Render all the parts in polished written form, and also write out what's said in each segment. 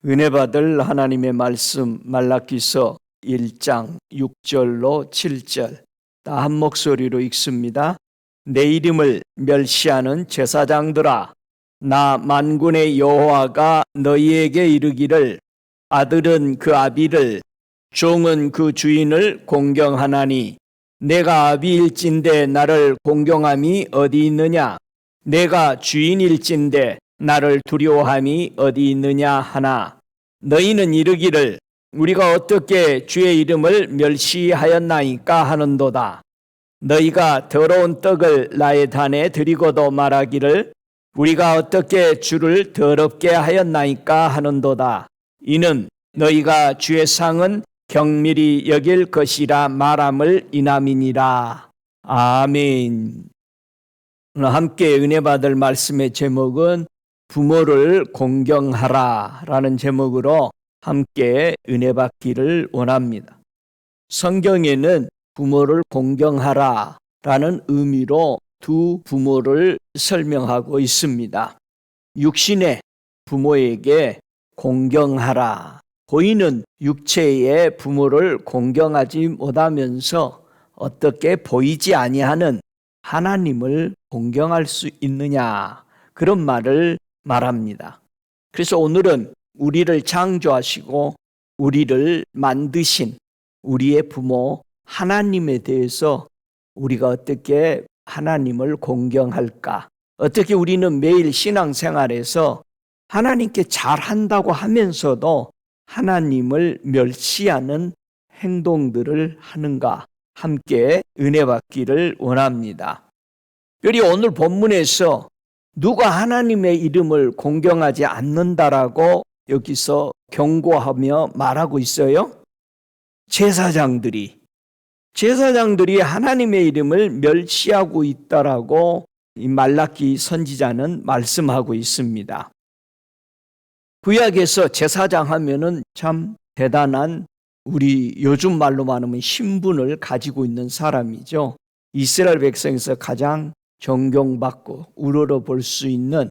은혜 받을 하나님의 말씀 말라기서 1장 6절로 7절 다 한 목소리로 읽습니다. 내 이름을 멸시하는 제사장들아, 나 만군의 여호와가 너희에게 이르기를 아들은 그 아비를 종은 그 주인을 공경하나니 내가 아비일진데 나를 공경함이 어디 있느냐? 내가 주인일진데 나를 두려워함이 어디 있느냐 하나, 너희는 이르기를 우리가 어떻게 주의 이름을 멸시하였나이까 하는도다. 너희가 더러운 떡을 나의 단에 드리고도 말하기를 우리가 어떻게 주를 더럽게 하였나이까 하는도다. 이는 너희가 주의 상은 경밀히 여길 것이라 말함을 인함이니라. 아멘. 오늘 함께 은혜 받을 말씀의 제목은 부모를 공경하라 라는 제목으로 함께 은혜 받기를 원합니다. 성경에는 부모를 공경하라 라는 의미로 두 부모를 설명하고 있습니다. 육신의 부모에게 공경하라. 보이는 육체의 부모를 공경하지 못하면서 어떻게 보이지 아니하는 하나님을 공경할 수 있느냐, 그런 말을 말합니다. 그래서 오늘은 우리를 창조하시고 우리를 만드신 우리의 부모 하나님에 대해서 우리가 어떻게 하나님을 공경할까, 어떻게 우리는 매일 신앙생활에서 하나님께 잘한다고 하면서도 하나님을 멸시하는 행동들을 하는가, 함께 은혜 받기를 원합니다. 특별히 오늘 본문에서 누가 하나님의 이름을 공경하지 않는다라고 여기서 경고하며 말하고 있어요? 제사장들이 하나님의 이름을 멸시하고 있다라고 이 말라기 선지자는 말씀하고 있습니다. 구약에서 제사장 하면은 참 대단한, 우리 요즘 말로 말하면 신분을 가지고 있는 사람이죠. 이스라엘 백성에서 가장 존경받고 우러러 볼 수 있는,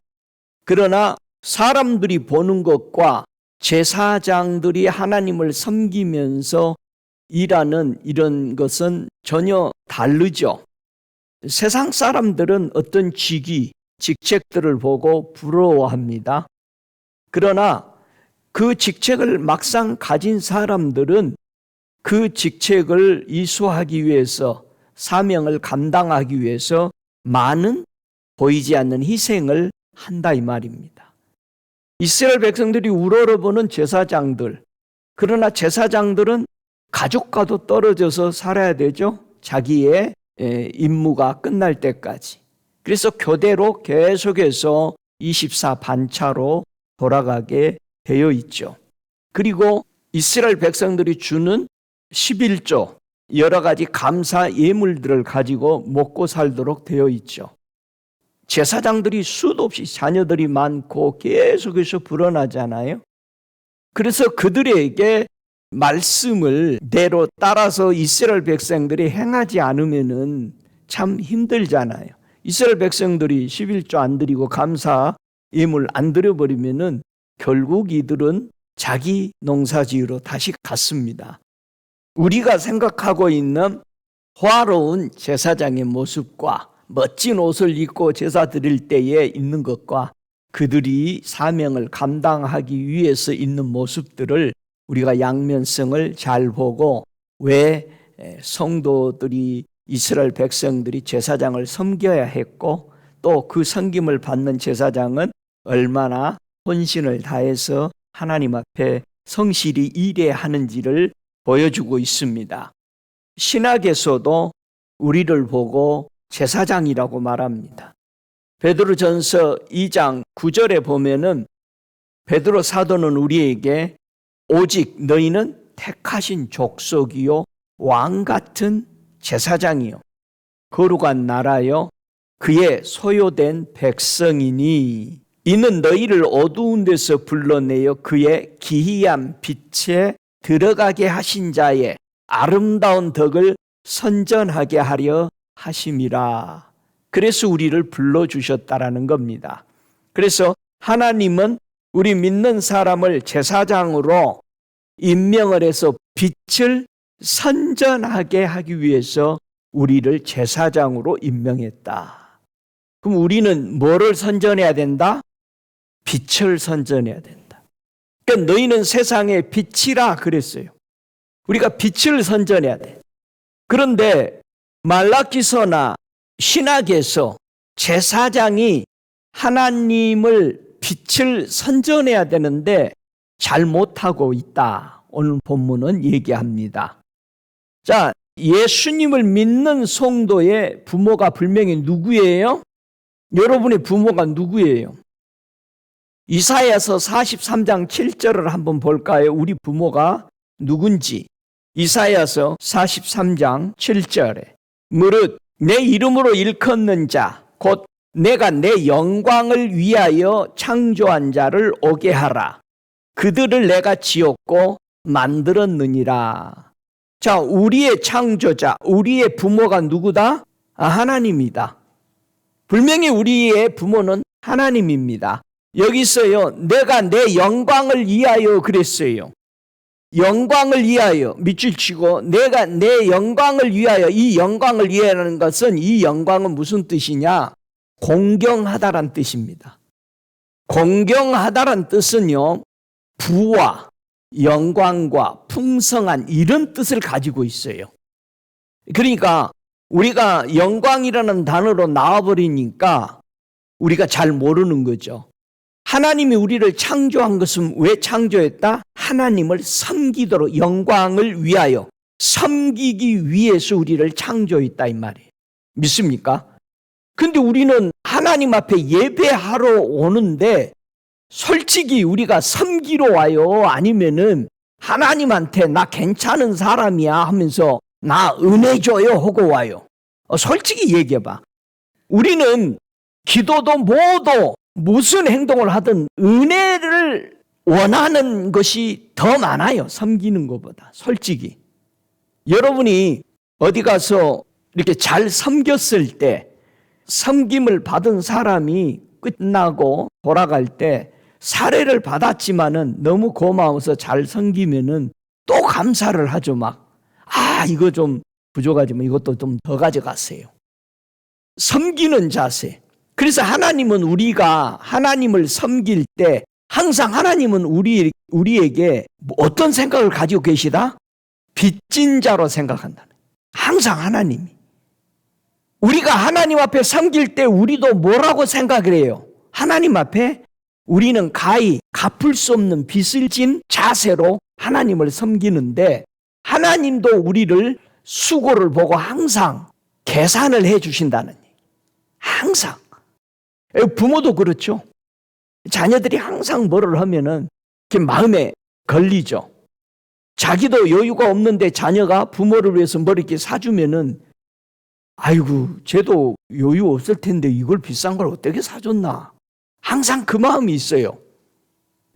그러나 사람들이 보는 것과 제사장들이 하나님을 섬기면서 일하는 이런 것은 전혀 다르죠. 세상 사람들은 어떤 직책들을 보고 부러워합니다. 그러나 그 직책을 막상 가진 사람들은 그 직책을 이수하기 위해서, 사명을 감당하기 위해서 많은 보이지 않는 희생을 한다 이 말입니다. 이스라엘 백성들이 우러러보는 제사장들, 그러나 제사장들은 가족과도 떨어져서 살아야 되죠. 자기의 임무가 끝날 때까지. 그래서 교대로 계속해서 24 반차로 돌아가게 되어 있죠. 그리고 이스라엘 백성들이 주는 11조, 여러 가지 감사 예물들을 가지고 먹고 살도록 되어 있죠. 제사장들이 수도 없이 자녀들이 많고 계속해서 불어나잖아요. 그래서 그들에게 말씀을 대로 따라서 이스라엘 백성들이 행하지 않으면은 참 힘들잖아요. 이스라엘 백성들이 11조 안 드리고 감사 예물 안 드려버리면은 결국 이들은 자기 농사지으러 다시 갔습니다. 우리가 생각하고 있는 화려한 제사장의 모습과 멋진 옷을 입고 제사 드릴 때에 있는 것과 그들이 사명을 감당하기 위해서 있는 모습들을 우리가 양면성을 잘 보고, 왜 성도들이, 이스라엘 백성들이 제사장을 섬겨야 했고, 또 그 섬김을 받는 제사장은 얼마나 헌신을 다해서 하나님 앞에 성실히 일해야 하는지를 보여주고 있습니다. 신학에서도 우리를 보고 제사장이라고 말합니다. 베드로전서 2장 9절에 보면은 베드로 사도는 우리에게 오직 너희는 택하신 족속이요 왕 같은 제사장이요 거룩한 나라요 그의 소유된 백성이니 이는 너희를 어두운 데서 불러내어 그의 기이한 빛에 들어가게 하신 자의 아름다운 덕을 선전하게 하려 하심이라. 그래서 우리를 불러주셨다라는 겁니다. 그래서 하나님은 우리 믿는 사람을 제사장으로 임명을 해서 빛을 선전하게 하기 위해서 우리를 제사장으로 임명했다. 그럼 우리는 뭐를 선전해야 된다? 빛을 선전해야 된다. 그러니까 너희는 세상의 빛이라 그랬어요. 우리가 빛을 선전해야 돼. 그런데 말라기서나 신학에서 제사장이 하나님을 빛을 선전해야 되는데 잘못하고 있다. 오늘 본문은 얘기합니다. 자, 예수님을 믿는 성도의 부모가 분명히 누구예요? 여러분의 부모가 누구예요? 이사야서 43장 7절을 한번 볼까요? 우리 부모가 누군지. 이사야서 43장 7절에 무릇 내 이름으로 일컫는 자 곧 내가 내 영광을 위하여 창조한 자를 오게 하라. 그들을 내가 지었고 만들었느니라. 자, 우리의 창조자, 우리의 부모가 누구다? 하나님이다. 분명히 우리의 부모는 하나님입니다. 여기서요, 내가 내 영광을 위하여 그랬어요. 영광을 위하여, 밑줄 치고 내가 내 영광을 위하여, 이 영광을 위하여라는 것은 이 영광은 무슨 뜻이냐? 공경하다란 뜻입니다. 공경하다란 뜻은요, 부와 영광과 풍성한 이런 뜻을 가지고 있어요. 그러니까 우리가 영광이라는 단어로 나와버리니까 우리가 잘 모르는 거죠. 하나님이 우리를 창조한 것은 왜 창조했다? 하나님을 섬기도록 영광을 위하여 섬기기 위해서 우리를 창조했다 이 말이에요. 믿습니까? 근데 우리는 하나님 앞에 예배하러 오는데 솔직히 우리가 섬기러 와요? 아니면은 하나님한테 나 괜찮은 사람이야 하면서 나 은혜 줘요 하고 와요? 솔직히 얘기해봐. 우리는 기도도 뭐도 무슨 행동을 하든 은혜를 원하는 것이 더 많아요. 섬기는 것보다. 솔직히. 여러분이 어디 가서 이렇게 잘 섬겼을 때 섬김을 받은 사람이 끝나고 돌아갈 때 사례를 받았지만은 너무 고마워서 잘 섬기면은 또 감사를 하죠. 막, 이거 좀 부족하지만 이것도 좀 더 가져가세요. 섬기는 자세. 그래서 하나님은 우리가 하나님을 섬길 때 항상 하나님은 우리에게 어떤 생각을 가지고 계시다? 빚진 자로 생각한다. 항상 하나님이. 우리가 하나님 앞에 섬길 때 우리도 뭐라고 생각을 해요? 하나님 앞에 우리는 가히 갚을 수 없는 빚을 진 자세로 하나님을 섬기는데 하나님도 우리를 수고를 보고 항상 계산을 해 주신다는 얘기. 항상. 부모도 그렇죠. 자녀들이 항상 뭐를 하면은 마음에 걸리죠. 자기도 여유가 없는데 자녀가 부모를 위해서 뭐 이렇게 사주면은 아이고 쟤도 여유 없을 텐데 이걸 비싼 걸 어떻게 사줬나. 항상 그 마음이 있어요.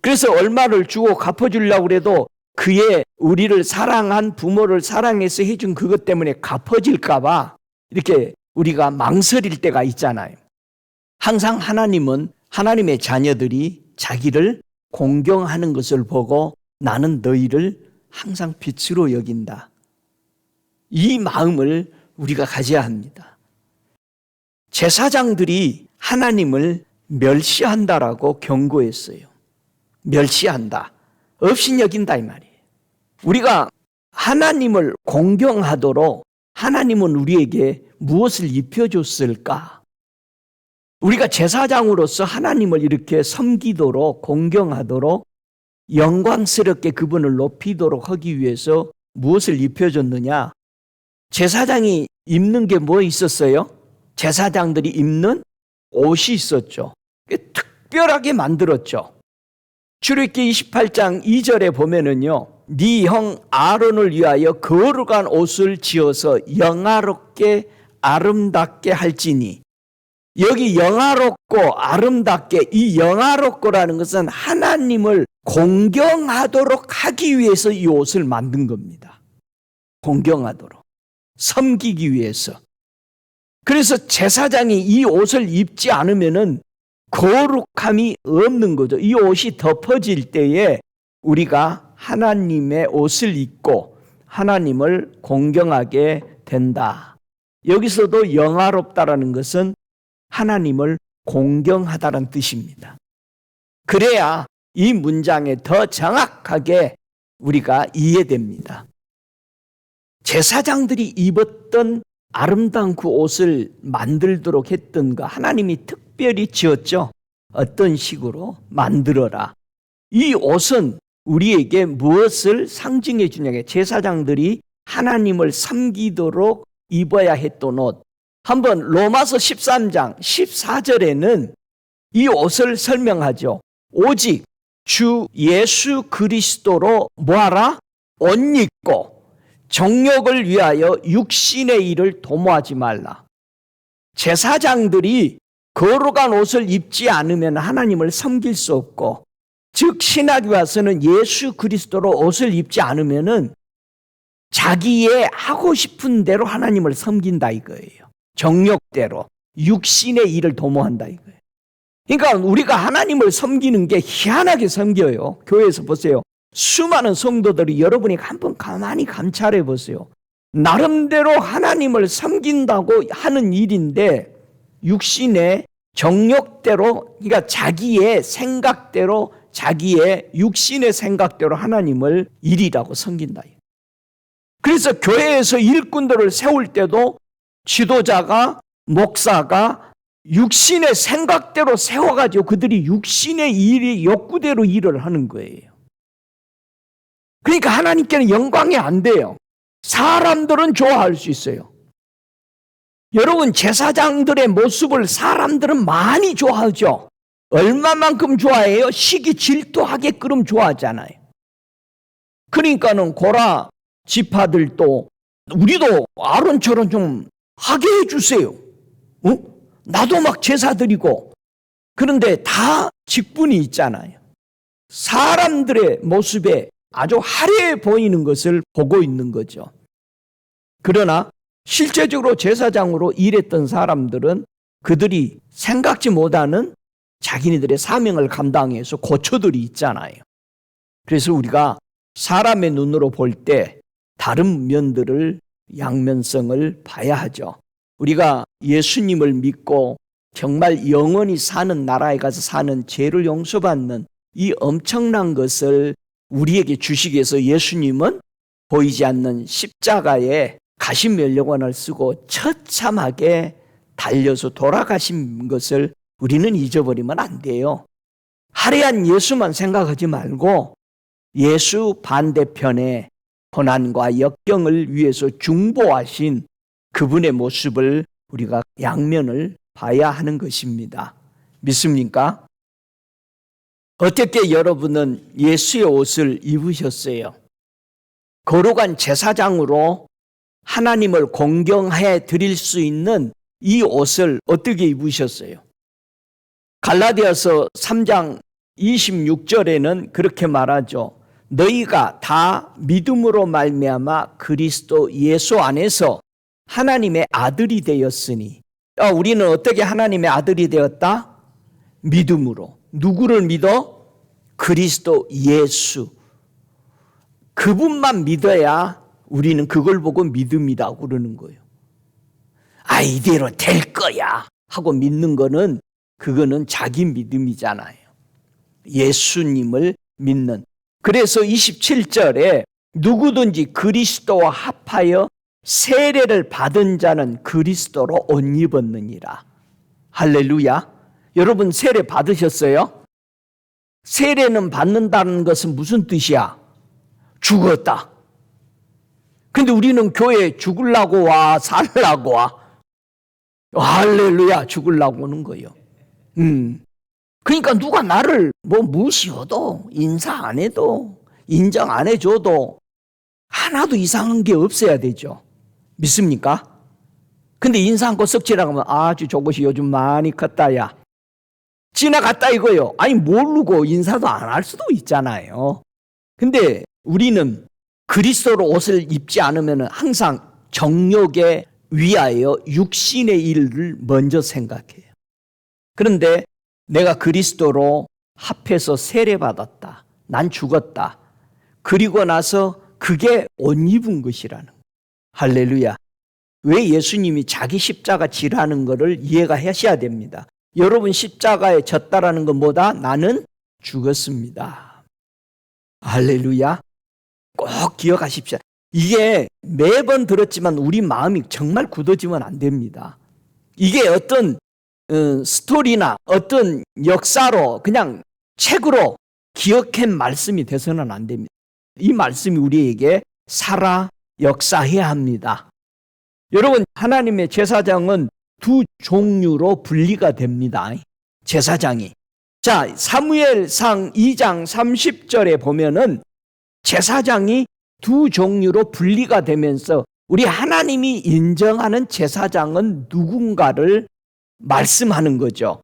그래서 얼마를 주고 갚아주려고 해도 그의 우리를 사랑한 부모를 사랑해서 해준 그것 때문에 갚아질까 봐 이렇게 우리가 망설일 때가 있잖아요. 항상 하나님은 하나님의 자녀들이 자기를 공경하는 것을 보고 나는 너희를 항상 빛으로 여긴다. 이 마음을 우리가 가져야 합니다. 제사장들이 하나님을 멸시한다라고 경고했어요. 멸시한다. 없인 여긴다 이 말이에요. 우리가 하나님을 공경하도록 하나님은 우리에게 무엇을 입혀줬을까? 우리가 제사장으로서 하나님을 이렇게 섬기도록 공경하도록 영광스럽게 그분을 높이도록 하기 위해서 무엇을 입혀줬느냐? 제사장이 입는 게 뭐 있었어요? 제사장들이 입는 옷이 있었죠. 특별하게 만들었죠. 출애굽기 28장 2절에 보면은요, 네 형 아론을 위하여 거룩한 옷을 지어서 영화롭게 아름답게 할지니. 여기 영화롭고 아름답게, 이 영화롭고라는 것은 하나님을 공경하도록 하기 위해서 이 옷을 만든 겁니다. 공경하도록, 섬기기 위해서. 그래서 제사장이 이 옷을 입지 않으면은 거룩함이 없는 거죠. 이 옷이 덮어질 때에 우리가 하나님의 옷을 입고 하나님을 공경하게 된다. 여기서도 영화롭다라는 것은 하나님을 공경하다는 뜻입니다. 그래야 이 문장에 더 정확하게 우리가 이해됩니다. 제사장들이 입었던 아름다운 그 옷을 만들도록 했던 거 하나님이 특별히 지었죠. 어떤 식으로 만들어라. 이 옷은 우리에게 무엇을 상징해 주냐면 제사장들이 하나님을 섬기도록 입어야 했던 옷. 한번 로마서 13장 14절에는 이 옷을 설명하죠. 오직 주 예수 그리스도로 뭐하라? 옷 입고 정욕을 위하여 육신의 일을 도모하지 말라. 제사장들이 거룩한 옷을 입지 않으면 하나님을 섬길 수 없고, 즉 신학에 와서는 예수 그리스도로 옷을 입지 않으면은 자기의 하고 싶은 대로 하나님을 섬긴다 이거예요. 정욕대로 육신의 일을 도모한다 이거예요. 그러니까 우리가 하나님을 섬기는 게 희한하게 섬겨요. 교회에서 보세요. 수많은 성도들이 여러분이 한번 가만히 감찰해 보세요. 나름대로 하나님을 섬긴다고 하는 일인데 육신의 정욕대로, 그러니까 자기의 생각대로, 자기의 육신의 생각대로 하나님을 일이라고 섬긴다. 그래서 교회에서 일꾼들을 세울 때도 지도자가, 목사가 육신의 생각대로 세워가지고 그들이 육신의 일이 욕구대로 일을 하는 거예요. 그러니까 하나님께는 영광이 안 돼요. 사람들은 좋아할 수 있어요. 여러분, 제사장들의 모습을 사람들은 많이 좋아하죠. 얼마만큼 좋아해요? 시기 질투하게끔 좋아하잖아요. 그러니까는 고라 지파들도 우리도 아론처럼 좀 하게 해주세요. 나도 막 제사 드리고. 그런데 다 직분이 있잖아요. 사람들의 모습에 아주 화려해 보이는 것을 보고 있는 거죠. 그러나 실제적으로 제사장으로 일했던 사람들은 그들이 생각지 못하는 자기네들의 사명을 감당해서 고초들이 있잖아요. 그래서 우리가 사람의 눈으로 볼 때 다른 면들을, 양면성을 봐야 하죠. 우리가 예수님을 믿고 정말 영원히 사는 나라에 가서 사는 죄를 용서받는 이 엄청난 것을 우리에게 주시기 위해서 예수님은 보이지 않는 십자가에 가시면류관을 쓰고 처참하게 달려서 돌아가신 것을 우리는 잊어버리면 안 돼요. 화려한 예수만 생각하지 말고 예수 반대편에 고난과 역경을 위해서 중보하신 그분의 모습을 우리가 양면을 봐야 하는 것입니다. 믿습니까? 어떻게 여러분은 예수의 옷을 입으셨어요? 거룩한 제사장으로 하나님을 공경해 드릴 수 있는 이 옷을 어떻게 입으셨어요? 갈라디아서 3장 26절에는 그렇게 말하죠. 너희가 다 믿음으로 말미암아 그리스도 예수 안에서 하나님의 아들이 되었으니. 우리는 어떻게 하나님의 아들이 되었다? 믿음으로. 누구를 믿어? 그리스도 예수. 그분만 믿어야 우리는 그걸 보고 믿음이라고 그러는 거예요. 이대로 될 거야 하고 믿는 거는 그거는 자기 믿음이잖아요. 예수님을 믿는. 그래서 27절에 누구든지 그리스도와 합하여 세례를 받은 자는 그리스도로 옷 입었느니라. 할렐루야. 여러분 세례 받으셨어요? 세례는 받는다는 것은 무슨 뜻이야? 죽었다. 근데 우리는 교회에 죽으려고 와, 살라고 와. 할렐루야, 죽으려고 오는 거예요. 그러니까 누가 나를 무시해도 인사 안 해도 인정 안 해줘도 하나도 이상한 게 없어야 되죠. 믿습니까? 근데 인사 않고 썩지라고 하면 아주 저것이 요즘 많이 컸다 야. 지나갔다 이거요. 모르고 인사도 안 할 수도 있잖아요. 근데 우리는 그리스도로 옷을 입지 않으면 항상 정욕에 위하여 육신의 일을 먼저 생각해요. 그런데 내가 그리스도로 합해서 세례받았다. 난 죽었다. 그리고 나서 그게 옷 입은 것이라는 거예요. 할렐루야. 왜 예수님이 자기 십자가 지라는 것을 이해가 하셔야 됩니다. 여러분 십자가에 졌다라는 건 뭐다? 나는 죽었습니다. 할렐루야. 꼭 기억하십시오. 이게 매번 들었지만 우리 마음이 정말 굳어지면 안 됩니다. 이게 어떤 스토리나 어떤 역사로 그냥 책으로 기억한 말씀이 돼서는 안 됩니다. 이 말씀이 우리에게 살아 역사해야 합니다. 여러분, 하나님의 제사장은 두 종류로 분리가 됩니다. 제사장이. 자, 사무엘상 2장 30절에 보면은 제사장이 두 종류로 분리가 되면서 우리 하나님이 인정하는 제사장은 누군가를 말씀하는 거죠.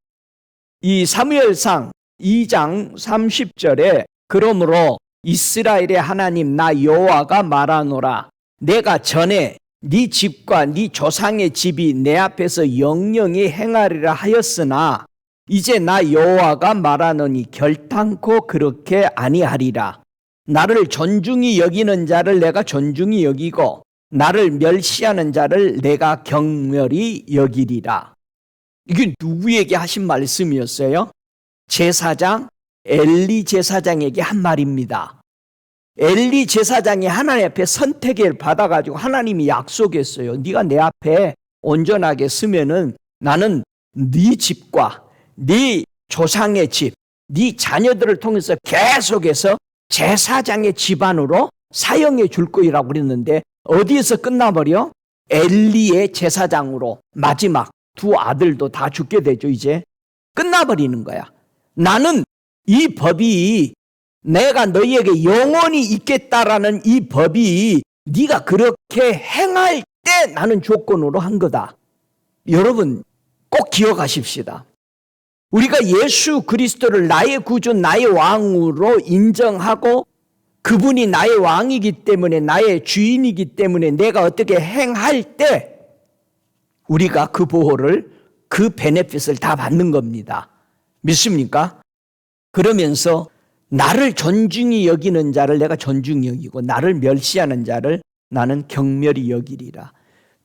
이 사무엘상 2장 30절에 그러므로 이스라엘의 하나님 나 여호와가 말하노라 내가 전에 네 집과 네 조상의 집이 내 앞에서 영영히 행하리라 하였으나 이제 나 여호와가 말하노니 결단코 그렇게 아니하리라. 나를 존중히 여기는 자를 내가 존중히 여기고 나를 멸시하는 자를 내가 경멸히 여기리라. 이게 누구에게 하신 말씀이었어요? 제사장 엘리 제사장에게 한 말입니다. 엘리 제사장이 하나님 앞에 선택을 받아가지고 하나님이 약속했어요. 네가 내 앞에 온전하게 서면은 나는 네 집과 네 조상의 집, 네 자녀들을 통해서 계속해서 제사장의 집안으로 사용해 줄 거라고 그랬는데 어디에서 끝나버려? 엘리의 제사장으로 마지막 두 아들도 다 죽게 되죠. 이제 끝나버리는 거야. 나는 이 법이 내가 너희에게 영원히 있겠다라는 이 법이 네가 그렇게 행할 때 나는 조건으로 한 거다. 여러분 꼭 기억하십시다. 우리가 예수 그리스도를 나의 구주, 나의 왕으로 인정하고 그분이 나의 왕이기 때문에 나의 주인이기 때문에 내가 어떻게 행할 때 우리가 그 보호를 그 베네핏을 다 받는 겁니다. 믿습니까? 그러면서 나를 존중히 여기는 자를 내가 존중히 여기고 나를 멸시하는 자를 나는 경멸히 여기리라.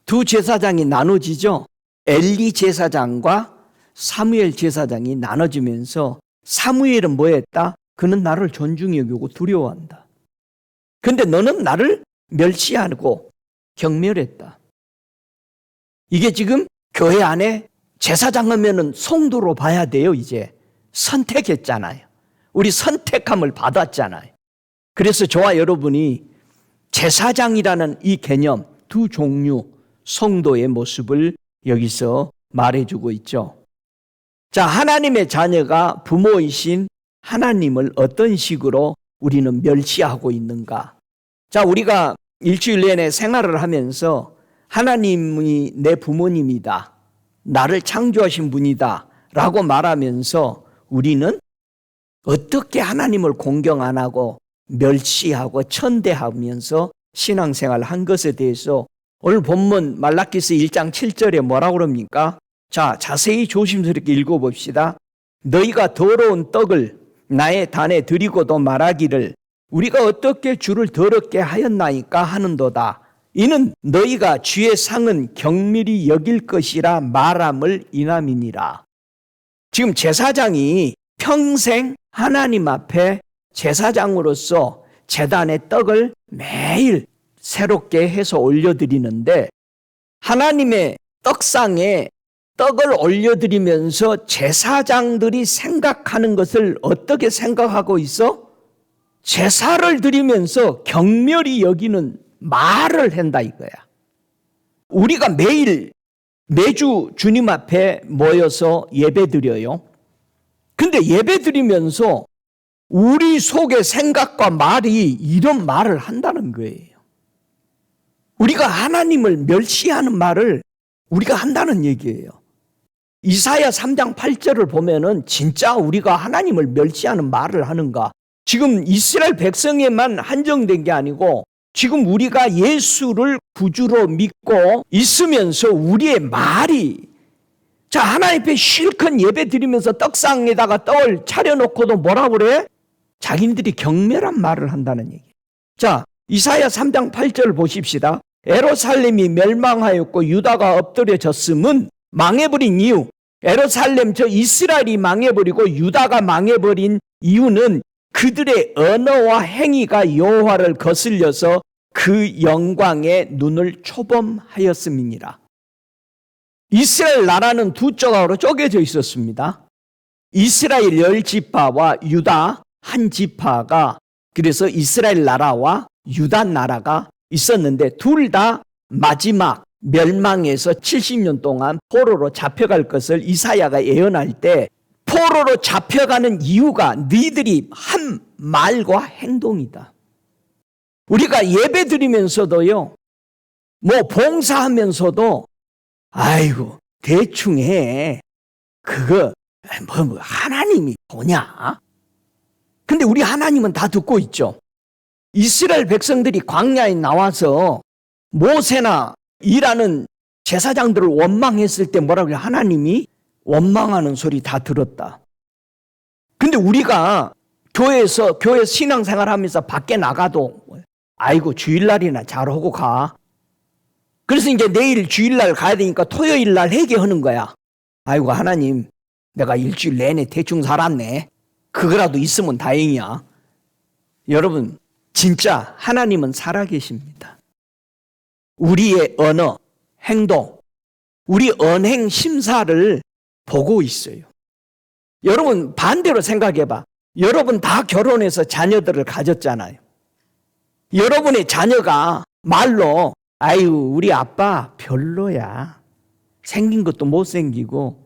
두 제사장이 나눠지죠. 엘리 제사장과 사무엘 제사장이 나눠지면서 사무엘은 뭐 했다? 그는 나를 존중히 여기고 두려워한다. 근데 너는 나를 멸시하고 경멸했다. 이게 지금 교회 안에 제사장 하면은 성도로 봐야 돼요. 이제 선택했잖아요. 우리 선택함을 받았잖아요. 그래서 저와 여러분이 제사장이라는 이 개념, 두 종류 성도의 모습을 여기서 말해주고 있죠. 자, 하나님의 자녀가 부모이신 하나님을 어떤 식으로 우리는 멸시하고 있는가? 자, 우리가 일주일 내내 생활을 하면서 하나님이 내 부모님이다, 나를 창조하신 분이다 라고 말하면서 우리는 어떻게 하나님을 공경 안 하고 멸시하고 천대하면서 신앙생활을 한 것에 대해서 오늘 본문 말라기서 1장 7절에 뭐라고 그럽니까? 자, 자세히 조심스럽게 읽어봅시다. 너희가 더러운 떡을 나의 단에 드리고도 말하기를 우리가 어떻게 주를 더럽게 하였나이까 하는도다. 이는 너희가 주의 상은 경밀히 여길 것이라 말함을 인함이니라. 지금 제사장이 평생 하나님 앞에 제사장으로서 제단의 떡을 매일 새롭게 해서 올려드리는데 하나님의 떡상에 떡을 올려드리면서 제사장들이 생각하는 것을 어떻게 생각하고 있어? 제사를 드리면서 경멸히 여기는 말을 한다 이거야. 우리가 매주 주님 앞에 모여서 예배드려요. 근데 예배드리면서 우리 속의 생각과 말이 이런 말을 한다는 거예요. 우리가 하나님을 멸시하는 말을 우리가 한다는 얘기예요. 이사야 3장 8절을 보면은 진짜 우리가 하나님을 멸시하는 말을 하는가? 지금 이스라엘 백성에만 한정된 게 아니고 지금 우리가 예수를 구주로 믿고 있으면서 우리의 말이 자, 하나님 앞에 실컷 예배 드리면서 떡상에다가 떡을 차려놓고도 뭐라 그래? 자기들이 경멸한 말을 한다는 얘기. 자, 이사야 3장 8절 보십시다. 예루살렘이 멸망하였고 유다가 엎드려졌음은, 망해버린 이유, 예루살렘 저 이스라엘이 망해버리고 유다가 망해버린 이유는 그들의 언어와 행위가 여호와를 거슬려서 그 영광의 눈을 초범하였음이니라. 이스라엘 나라는 두 조각으로 쪼개져 있었습니다. 이스라엘 10지파와 유다 한 지파가, 그래서 이스라엘 나라와 유다 나라가 있었는데 둘 다 마지막 멸망에서 70년 동안 포로로 잡혀갈 것을 이사야가 예언할 때, 포로로 잡혀가는 이유가 너희들이 한 말과 행동이다. 우리가 예배 드리면서도요, 뭐 봉사하면서도 아이고 대충 해, 그거 뭐 하나님이 보냐? 근데 우리 하나님은 다 듣고 있죠. 이스라엘 백성들이 광야에 나와서 모세나 일하는 제사장들을 원망했을 때 뭐라고 그래요? 하나님이 원망하는 소리 다 들었다. 근데 우리가 교회 신앙생활 하면서 밖에 나가도 아이고 주일날이나 잘하고 가. 그래서 이제 내일 주일날 가야 되니까 토요일날 회개하는 거야. 아이고 하나님, 내가 일주일 내내 대충 살았네. 그거라도 있으면 다행이야. 여러분, 진짜 하나님은 살아계십니다. 우리의 언어, 행동, 우리 언행 심사를 보고 있어요. 여러분 반대로 생각해봐. 여러분 다 결혼해서 자녀들을 가졌잖아요. 여러분의 자녀가 말로 아유 우리 아빠 별로야, 생긴 것도 못생기고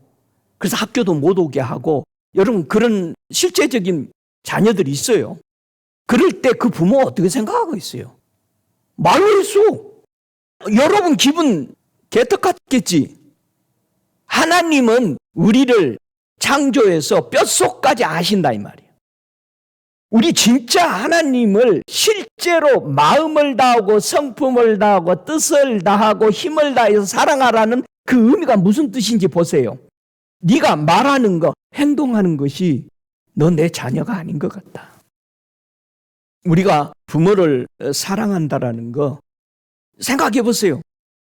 그래서 학교도 못 오게 하고, 여러분 그런 실제적인 자녀들이 있어요. 그럴 때 그 부모 어떻게 생각하고 있어요? 말로 했어. 여러분 기분 개떡같겠지. 하나님은 우리를 창조해서 뼛속까지 아신다 이 말이에요. 우리 진짜 하나님을 실제로 마음을 다하고 성품을 다하고 뜻을 다하고 힘을 다해서 사랑하라는 그 의미가 무슨 뜻인지 보세요. 네가 말하는 거, 행동하는 것이 너 내 자녀가 아닌 것 같다. 우리가 부모를 사랑한다라는 거 생각해 보세요.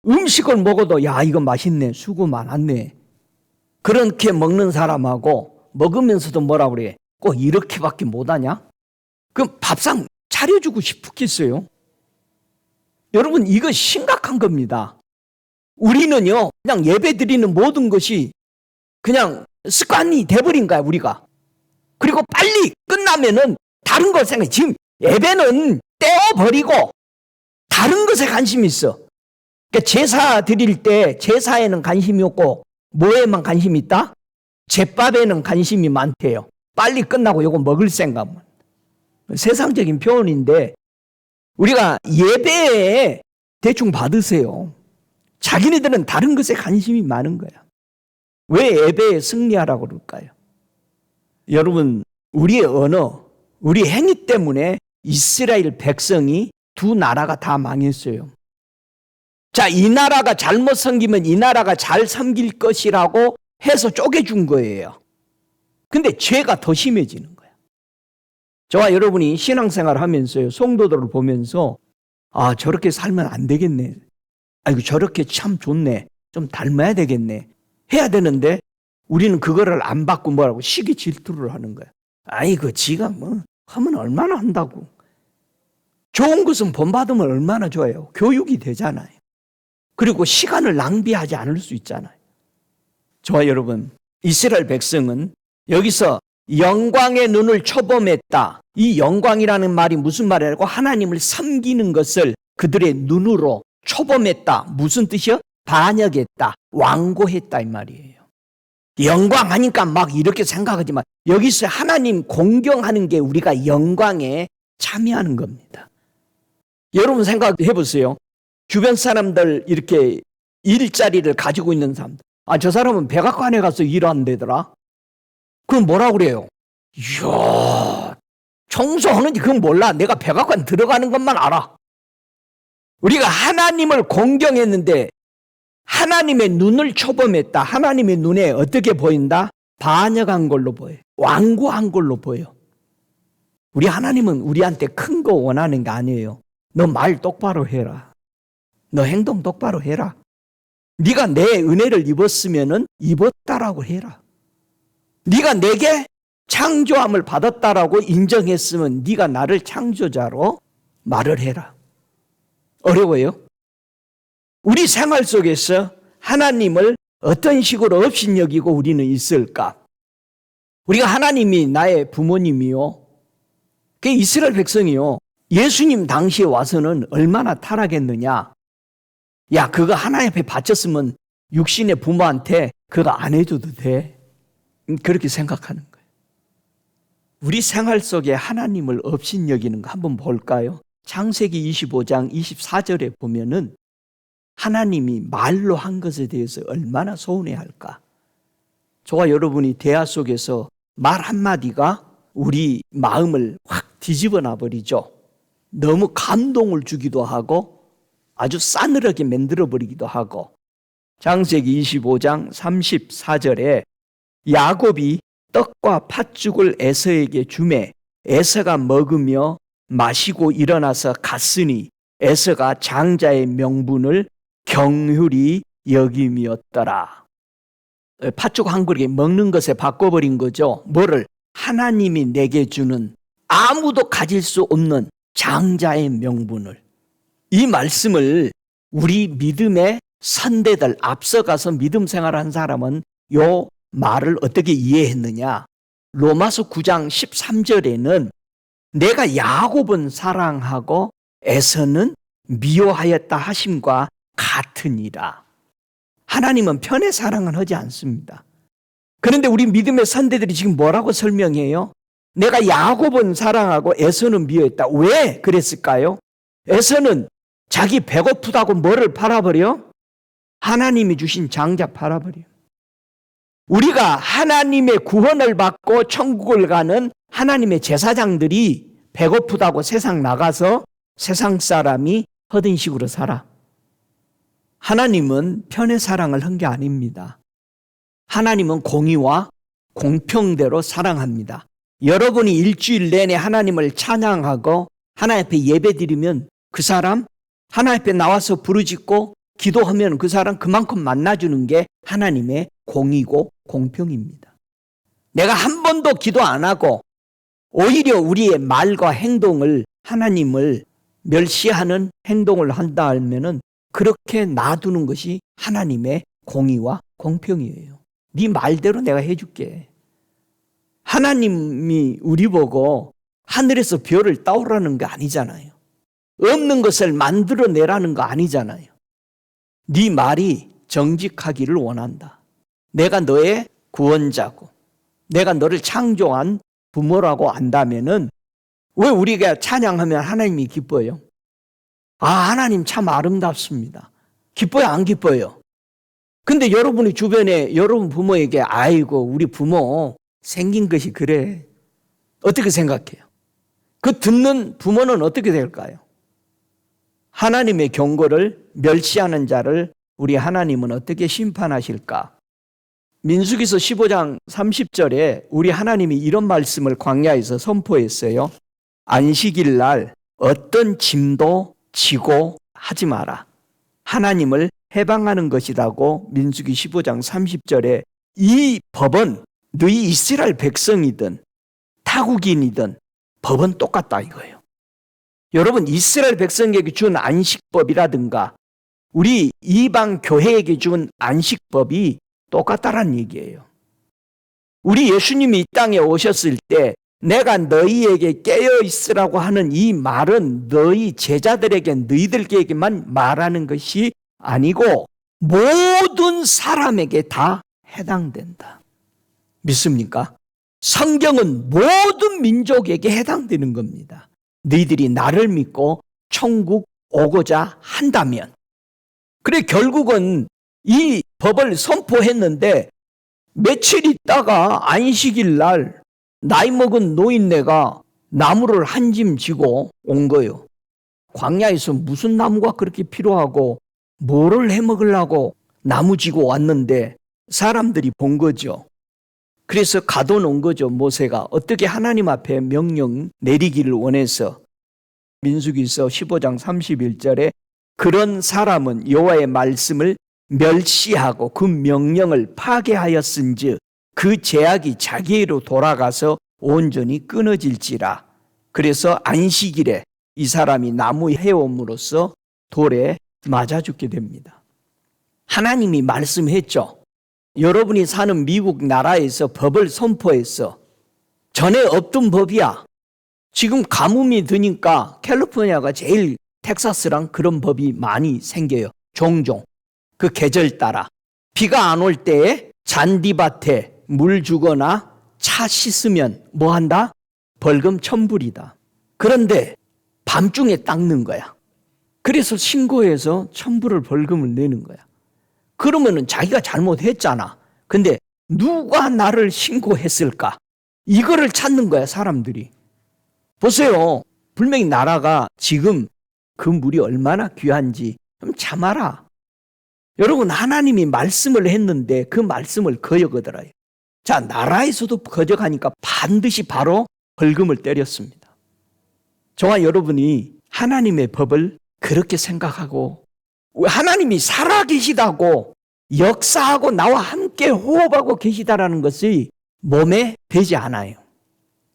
음식을 먹어도 야 이거 맛있네, 수고 많았네, 그렇게 먹는 사람하고 먹으면서도 뭐라 그래? 꼭 이렇게밖에 못하냐? 그럼 밥상 차려주고 싶겠어요? 여러분 이거 심각한 겁니다. 우리는요 그냥 예배 드리는 모든 것이 그냥 습관이 돼버린 거야 우리가. 그리고 빨리 끝나면은 다른 걸 생각해. 지금 예배는 떼어버리고 다른 것에 관심이 있어. 그러니까 제사 드릴 때 제사에는 관심이 없고 뭐에만 관심이 있다? 제밥에는 관심이 많대요. 빨리 끝나고 이거 먹을 생각만. 세상적인 표현인데 우리가 예배에 대충 받으세요. 자기네들은 다른 것에 관심이 많은 거야. 왜 예배에 승리하라고 그럴까요? 여러분 우리의 언어, 우리 행위 때문에 이스라엘 백성이 두 나라가 다 망했어요. 자, 이 나라가 잘못 섬기면 이 나라가 잘 섬길 것이라고 해서 쪼개준 거예요. 근데 죄가 더 심해지는 거야. 저와 여러분이 신앙생활 하면서요, 성도들을 보면서 아 저렇게 살면 안 되겠네, 아이고 저렇게 참 좋네, 좀 닮아야 되겠네 해야 되는데 우리는 그거를 안 받고 뭐라고 시기 질투를 하는 거야. 아이고 지가 뭐 하면 얼마나 한다고. 좋은 것은 본받으면 얼마나 좋아요. 교육이 되잖아요. 그리고 시간을 낭비하지 않을 수 있잖아요. 저와 여러분, 이스라엘 백성은 여기서 영광의 눈을 초범했다. 이 영광이라는 말이 무슨 말이라고? 하나님을 섬기는 것을 그들의 눈으로 초범했다. 무슨 뜻이요? 반역했다, 완고했다 이 말이에요. 영광하니까 막 이렇게 생각하지만 여기서 하나님 공경하는 게 우리가 영광에 참여하는 겁니다. 여러분 생각해 보세요. 주변 사람들 이렇게 일자리를 가지고 있는 사람들, 아 저 사람은 백악관에 가서 일한대더라. 그럼 뭐라 그래요? 이야 청소하는지 그건 몰라. 내가 백악관 들어가는 것만 알아. 우리가 하나님을 공경했는데 하나님의 눈을 초범했다. 하나님의 눈에 어떻게 보인다? 반역한 걸로 보여요. 완고한 걸로 보여. 우리 하나님은 우리한테 큰 거 원하는 게 아니에요. 너 말 똑바로 해라. 너 행동 똑바로 해라. 네가 내 은혜를 입었으면은 입었다라고 해라. 네가 내게 창조함을 받았다라고 인정했으면 네가 나를 창조자로 말을 해라. 어려워요? 우리 생활 속에서 하나님을 어떤 식으로 업신여기고 우리는 있을까? 우리가 하나님이 나의 부모님이요. 그 이스라엘 백성이요. 예수님 당시에 와서는 얼마나 타락했느냐. 야, 그거 하나님 앞에 바쳤으면 육신의 부모한테 그거 안 해줘도 돼. 그렇게 생각하는 거예요. 우리 생활 속에 하나님을 업신여기는 거 한번 볼까요? 창세기 25장 24절에 보면은 하나님이 말로 한 것에 대해서 얼마나 서운해할까? 저와 여러분이 대화 속에서 말 한마디가 우리 마음을 확 뒤집어 놔버리죠. 너무 감동을 주기도 하고 아주 싸늘하게 만들어버리기도 하고. 창세기 25장 34절에 야곱이 떡과 팥죽을 에서에게 주매 에서가 먹으며 마시고 일어나서 갔으니 에서가 장자의 명분을 경휼히 여김이었더라. 팥죽 한 그릇에 먹는 것에 바꿔버린 거죠. 뭐를? 하나님이 내게 주는 아무도 가질 수 없는 장자의 명분을. 이 말씀을 우리 믿음의 선대들, 앞서가서 믿음 생활한 사람은 요 말을 어떻게 이해했느냐? 로마서 9장 13절에는 내가 야곱은 사랑하고 에서는 미워하였다 하심과 같으니라. 하나님은 편의 사랑은 하지 않습니다. 그런데 우리 믿음의 선대들이 지금 뭐라고 설명해요? 내가 야곱은 사랑하고 에서는 미워했다. 왜 그랬을까요? 에서는 자기 배고프다고 뭐를 팔아버려? 하나님이 주신 장자 팔아버려. 우리가 하나님의 구원을 받고 천국을 가는 하나님의 제사장들이 배고프다고 세상 나가서 세상 사람이 허든 식으로 살아. 하나님은 편의 사랑을 한 게 아닙니다. 하나님은 공의와 공평대로 사랑합니다. 여러분이 일주일 내내 하나님을 찬양하고 하나님 앞에 예배드리면 그 사람 하나님 앞에 나와서 부르짖고 기도하면 그 사람 그만큼 만나주는 게 하나님의 공의고 공평입니다. 내가 한 번도 기도 안 하고 오히려 우리의 말과 행동을 하나님을 멸시하는 행동을 한다 하면은 그렇게 놔두는 것이 하나님의 공의와 공평이에요. 네 말대로 내가 해줄게. 하나님이 우리 보고 하늘에서 별을 따오라는 거 아니잖아요. 없는 것을 만들어내라는 거 아니잖아요. 네 말이 정직하기를 원한다. 내가 너의 구원자고 내가 너를 창조한 부모라고 안다면은 왜 우리가 찬양하면 하나님이 기뻐요? 아, 하나님 참 아름답습니다. 기뻐요, 안 기뻐요? 근데 여러분이 주변에 여러분 부모에게 아이고 우리 부모 생긴 것이 그래. 어떻게 생각해요? 그 듣는 부모는 어떻게 될까요? 하나님의 경고를 멸시하는 자를 우리 하나님은 어떻게 심판하실까? 민수기서 15장 30절에 우리 하나님이 이런 말씀을 광야에서 선포했어요. 안식일 날 어떤 짐도 지고 하지 마라. 하나님을 해방하는 것이라고 민수기 15장 30절에 이 법은 너희 이스라엘 백성이든 타국인이든 법은 똑같다 이거예요. 여러분 이스라엘 백성에게 준 안식법이라든가 우리 이방 교회에게 준 안식법이 똑같다라는 얘기예요. 우리 예수님이 이 땅에 오셨을 때 내가 너희에게 깨어 있으라고 하는 이 말은 너희 제자들에게 너희들에게만 말하는 것이 아니고 모든 사람에게 다 해당된다. 믿습니까? 성경은 모든 민족에게 해당되는 겁니다. 너희들이 나를 믿고 천국 오고자 한다면. 그래 결국은 이 법을 선포했는데 며칠 있다가 안식일 날 나이 먹은 노인네가 나무를 한 짐 지고 온 거예요. 광야에서 무슨 나무가 그렇게 필요하고 뭐를 해 먹으려고 나무 지고 왔는데 사람들이 본 거죠. 그래서 가둬놓은 거죠. 모세가 어떻게 하나님 앞에 명령 내리기를 원해서. 민수기서 15장 31절에 그런 사람은 여호와의 말씀을 멸시하고 그 명령을 파괴하였은즉 그 제약이 자기로 돌아가서 온전히 끊어질지라. 그래서 안식일에 이 사람이 나무 헤엄으로써 돌에 맞아 죽게 됩니다. 하나님이 말씀했죠. 여러분이 사는 미국 나라에서 법을 선포했어. 전에 없던 법이야. 지금 가뭄이 드니까 캘리포니아가 제일 텍사스랑 그런 법이 많이 생겨요. 종종. 그 계절 따라. 비가 안 올 때에 잔디밭에 물 주거나 차 씻으면 뭐 한다? 벌금 1,000불이다. 그런데 밤중에 닦는 거야. 그래서 신고해서 1,000불을 벌금을 내는 거야. 그러면은 자기가 잘못했잖아. 근데 누가 나를 신고했을까? 이거를 찾는 거야, 사람들이. 보세요. 분명히 나라가 지금 그 물이 얼마나 귀한지 좀 참아라. 여러분, 하나님이 말씀을 했는데 그 말씀을 거역하더라요. 자, 나라에서도 거역하니까 반드시 바로 벌금을 때렸습니다. 저와 여러분이 하나님의 법을 그렇게 생각하고 하나님이 살아계시다고 역사하고 나와 함께 호흡하고 계시다라는 것이 몸에 되지 않아요.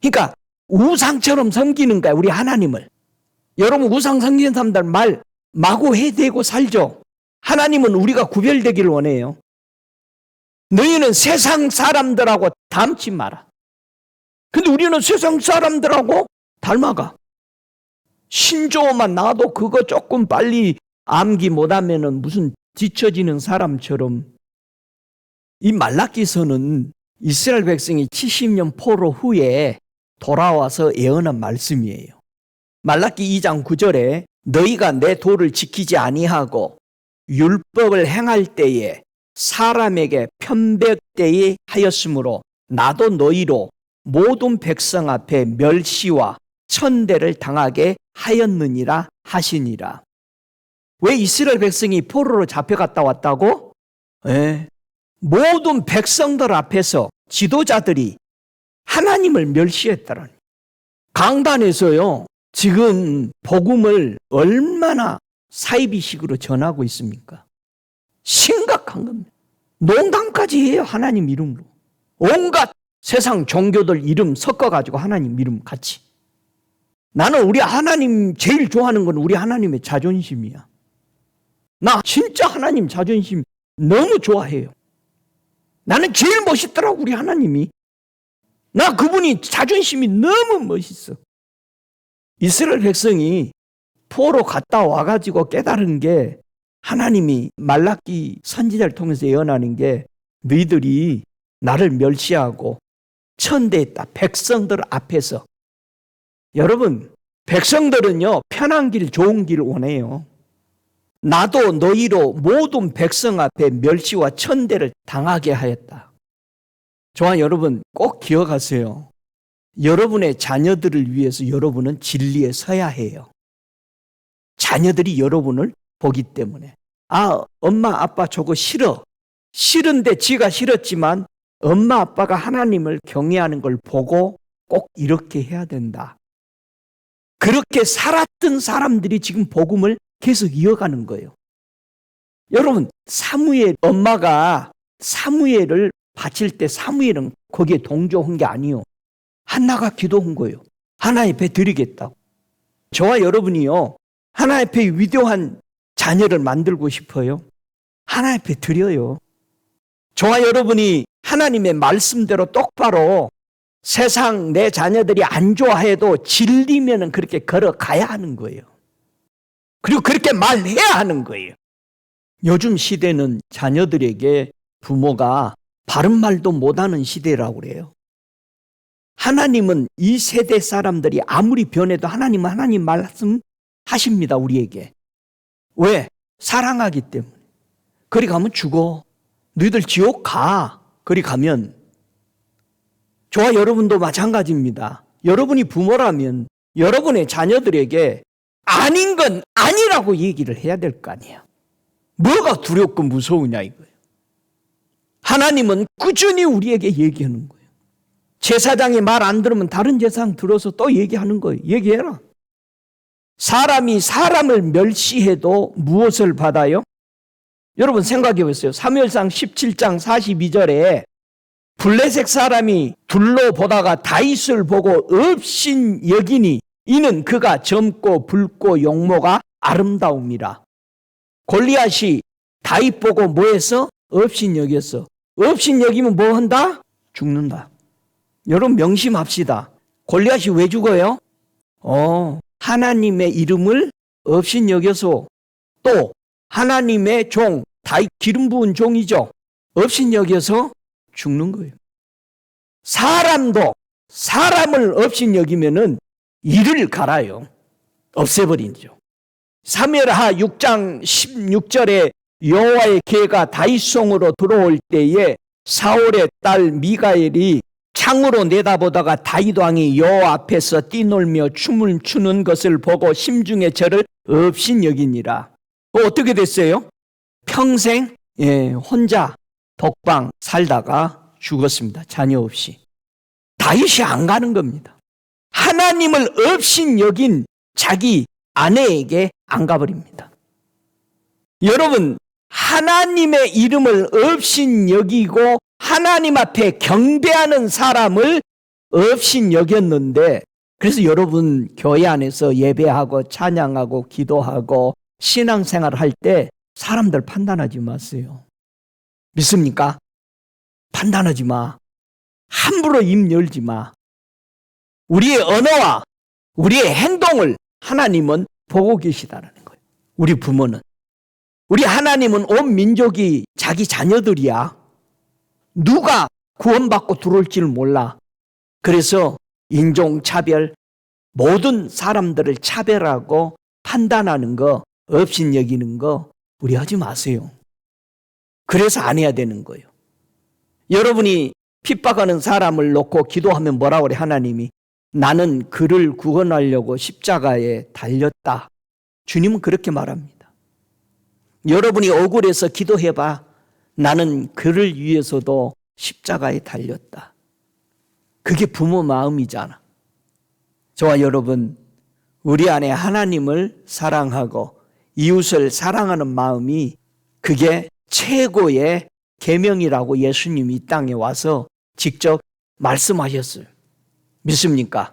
그러니까 우상처럼 섬기는 거야, 우리 하나님을. 여러분, 우상 섬기는 사람들 말 마구 해대고 살죠. 하나님은 우리가 구별되기를 원해요. 너희는 세상 사람들하고 닮지 마라. 근데 우리는 세상 사람들하고 닮아가. 신조어만 나도 그거 조금 빨리 암기 못하면은 무슨 뒤처지는 사람처럼. 이 말라기서는 이스라엘 백성이 70년 포로 후에 돌아와서 예언한 말씀이에요. 말라기 2장 9절에 너희가 내 도를 지키지 아니하고 율법을 행할 때에 사람에게 편백되이 하였으므로 나도 너희로 모든 백성 앞에 멸시와 천대를 당하게 하였느니라 하시니라. 왜 이스라엘 백성이 포로로 잡혀갔다 왔다고? 모든 백성들 앞에서 지도자들이 하나님을 멸시했다라니. 강단에서요, 지금 복음을 얼마나 사이비식으로 전하고 있습니까? 심각한 겁니다. 농담까지 해요, 하나님 이름으로. 온갖 세상 종교들 이름 섞어가지고 하나님 이름 같이. 나는 우리 하나님 제일 좋아하는 건 우리 하나님의 자존심이야. 나 진짜 하나님 자존심 너무 좋아해요. 나는 제일 멋있더라고, 우리 하나님이. 나 그분이 자존심이 너무 멋있어. 이스라엘 백성이 포로 갔다 와가지고 깨달은 게, 하나님이 말라기 선지자를 통해서 예언하는 게, 너희들이 나를 멸시하고 천대했다. 백성들 앞에서. 여러분, 백성들은요, 편한 길, 좋은 길을 원해요. 나도 너희로 모든 백성 앞에 멸시와 천대를 당하게 하였다. 저와 여러분 꼭 기억하세요. 여러분의 자녀들을 위해서 여러분은 진리에 서야 해요. 자녀들이 여러분을 보기 때문에. 아, 엄마 아빠 저거 싫어. 싫은데 지가 싫었지만 엄마 아빠가 하나님을 경외하는 걸 보고 꼭 이렇게 해야 된다. 그렇게 살았던 사람들이 지금 복음을 계속 이어가는 거예요. 여러분, 사무엘 엄마가 사무엘을 바칠 때 사무엘은 거기에 동조한 게 아니요. 한나가 기도한 거예요. 하나님 앞에 드리겠다고. 저와 여러분이요, 하나님 앞에 위대한 자녀를 만들고 싶어요. 하나님 앞에 드려요. 저와 여러분이 하나님의 말씀대로 똑바로 세상 내 자녀들이 안 좋아해도 진리면은 그렇게 걸어가야 하는 거예요. 그리고 그렇게 말해야 하는 거예요. 요즘 시대는 자녀들에게 부모가 바른 말도 못하는 시대라고 그래요. 하나님은 이 세대 사람들이 아무리 변해도 하나님은 하나님 말씀 하십니다, 우리에게. 왜? 사랑하기 때문에. 그리 가면 죽어. 너희들 지옥 가. 그리 가면. 저와 여러분도 마찬가지입니다. 여러분이 부모라면 여러분의 자녀들에게 아닌 건 아니라고 얘기를 해야 될 거 아니에요. 뭐가 두렵고 무서우냐 이거예요. 하나님은 꾸준히 우리에게 얘기하는 거예요. 제사장이 말 안 들으면 다른 제사장 들어서 또 얘기하는 거예요. 얘기해라. 사람이 사람을 멸시해도 무엇을 받아요? 여러분 생각해 보세요. 사무엘상 17장 42절에 블레셋 사람이 둘로 보다가 다윗을 보고 업신 여기니 이는 그가 젊고 붉고 용모가 아름다움이라. 골리앗이 다윗 보고 뭐 했어? 업신 여겼어. 업신 여기면 뭐 한다? 죽는다. 여러분 명심합시다. 골리앗이 왜 죽어요? 하나님의 이름을 업신 여겨서, 또 하나님의 종, 다윗 기름 부은 종이죠. 업신 여겨서 죽는 거예요. 사람도 사람을 업신 여기면은 이를 갈아요. 없애버리죠. 사무엘하 6장 16절에 여호와의 개가 다윗성으로 들어올 때에 사울의 딸 미가엘이 창으로 내다보다가 다윗 왕이 여호와 앞에서 뛰놀며 춤을 추는 것을 보고 심중에 저를 업신 여기니라. 어떻게 됐어요? 평생 혼자 독방 살다가 죽었습니다. 자녀 없이. 다윗이 안 가는 겁니다. 하나님을 업신 여긴 자기 아내에게 안 가버립니다. 여러분, 하나님의 이름을 업신 여기고 하나님 앞에 경배하는 사람을 업신 여겼는데, 그래서 여러분 교회 안에서 예배하고 찬양하고 기도하고 신앙생활 할 때 사람들 판단하지 마세요. 믿습니까? 판단하지 마. 함부로 입 열지 마. 우리의 언어와 우리의 행동을 하나님은 보고 계시다는 거예요. 우리 부모는. 우리 하나님은 온 민족이 자기 자녀들이야. 누가 구원받고 들어올지를 몰라. 그래서 인종차별, 모든 사람들을 차별하고 판단하는 거, 업신 여기는 거 우리 하지 마세요. 그래서 안 해야 되는 거예요. 여러분이 핍박하는 사람을 놓고 기도하면 뭐라고 그래? 하나님이 나는 그를 구원하려고 십자가에 달렸다. 주님은 그렇게 말합니다. 여러분이 억울해서 기도해봐. 나는 그를 위해서도 십자가에 달렸다. 그게 부모 마음이잖아. 저와 여러분, 우리 안에 하나님을 사랑하고 이웃을 사랑하는 마음이 그게 최고의 계명이라고 예수님이 이 땅에 와서 직접 말씀하셨어요. 믿습니까?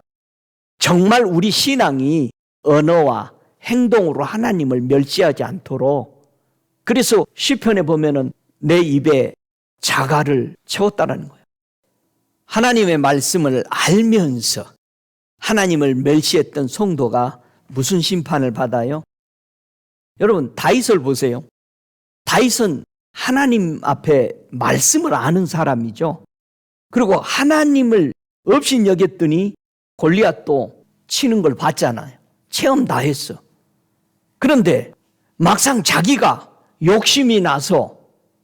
정말 우리 신앙이 언어와 행동으로 하나님을 멸시하지 않도록, 그래서 시편에 보면은 내 입에 자갈을 채웠다라는 거예요. 하나님의 말씀을 알면서 하나님을 멸시했던 성도가 무슨 심판을 받아요? 여러분, 다윗을 보세요. 다윗은 하나님 앞에 말씀을 아는 사람이죠. 그리고 하나님을 업신 여겼더니 골리앗도 치는 걸 봤잖아요. 체험 다 했어. 그런데 막상 자기가 욕심이 나서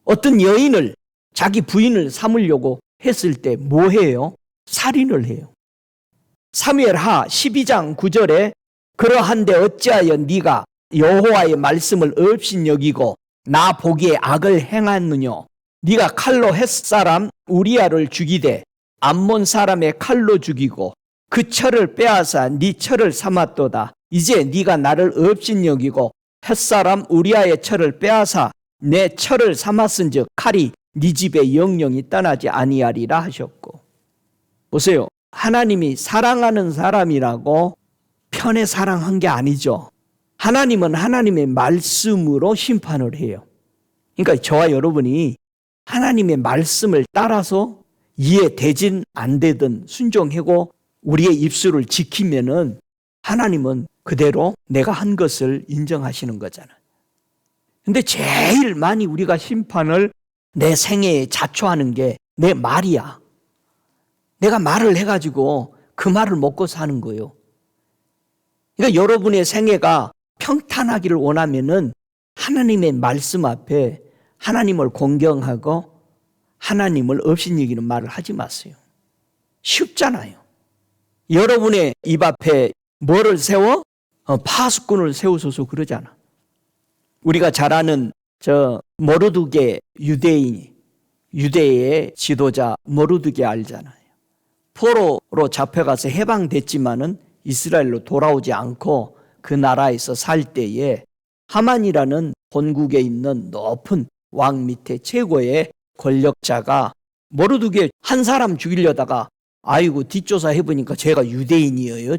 어떤 여인을, 자기 부인을 삼으려고 했을 때 뭐 해요? 살인을 해요. 사무엘하 12장 9절에 그러한데 어찌하여 네가 여호와의 말씀을 업신 여기고 나 보기에 악을 행하느냐? 네가 칼로 햇사람 우리아를 죽이되 암몬 사람의 칼로 죽이고 그 철을 빼앗아 네 철을 삼았도다. 이제 네가 나를 업신 여기고 햇사람 우리아의 철을 빼앗아 내 철을 삼았은즉 칼이 네 집에 영영이 떠나지 아니하리라 하셨고. 보세요. 하나님이 사랑하는 사람이라고 편에 사랑한 게 아니죠. 하나님은 하나님의 말씀으로 심판을 해요. 그러니까 저와 여러분이 하나님의 말씀을 따라서 이해되진 안 되든 순종하고 우리의 입술을 지키면은 하나님은 그대로 내가 한 것을 인정하시는 거잖아요. 근데 제일 많이 우리가 심판을 내 생애에 자초하는 게 내 말이야. 내가 말을 해가지고 그 말을 먹고 사는 거예요. 그러니까 여러분의 생애가 평탄하기를 원하면은 하나님의 말씀 앞에 하나님을 공경하고 하나님을 업신 여기는 말을 하지 마세요. 쉽잖아요. 여러분의 입 앞에 뭐를 세워? 파수꾼을 세우소서 그러잖아. 우리가 잘 아는 모르드게 유대의 지도자 모르드게 알잖아요. 포로로 잡혀가서 해방됐지만은 이스라엘로 돌아오지 않고 그 나라에서 살 때에 하만이라는 본국에 있는 높은 왕 밑에 최고의 권력자가 모르드게 한 사람 죽이려다가 아이고 뒷조사 해보니까 제가 유대인이에요.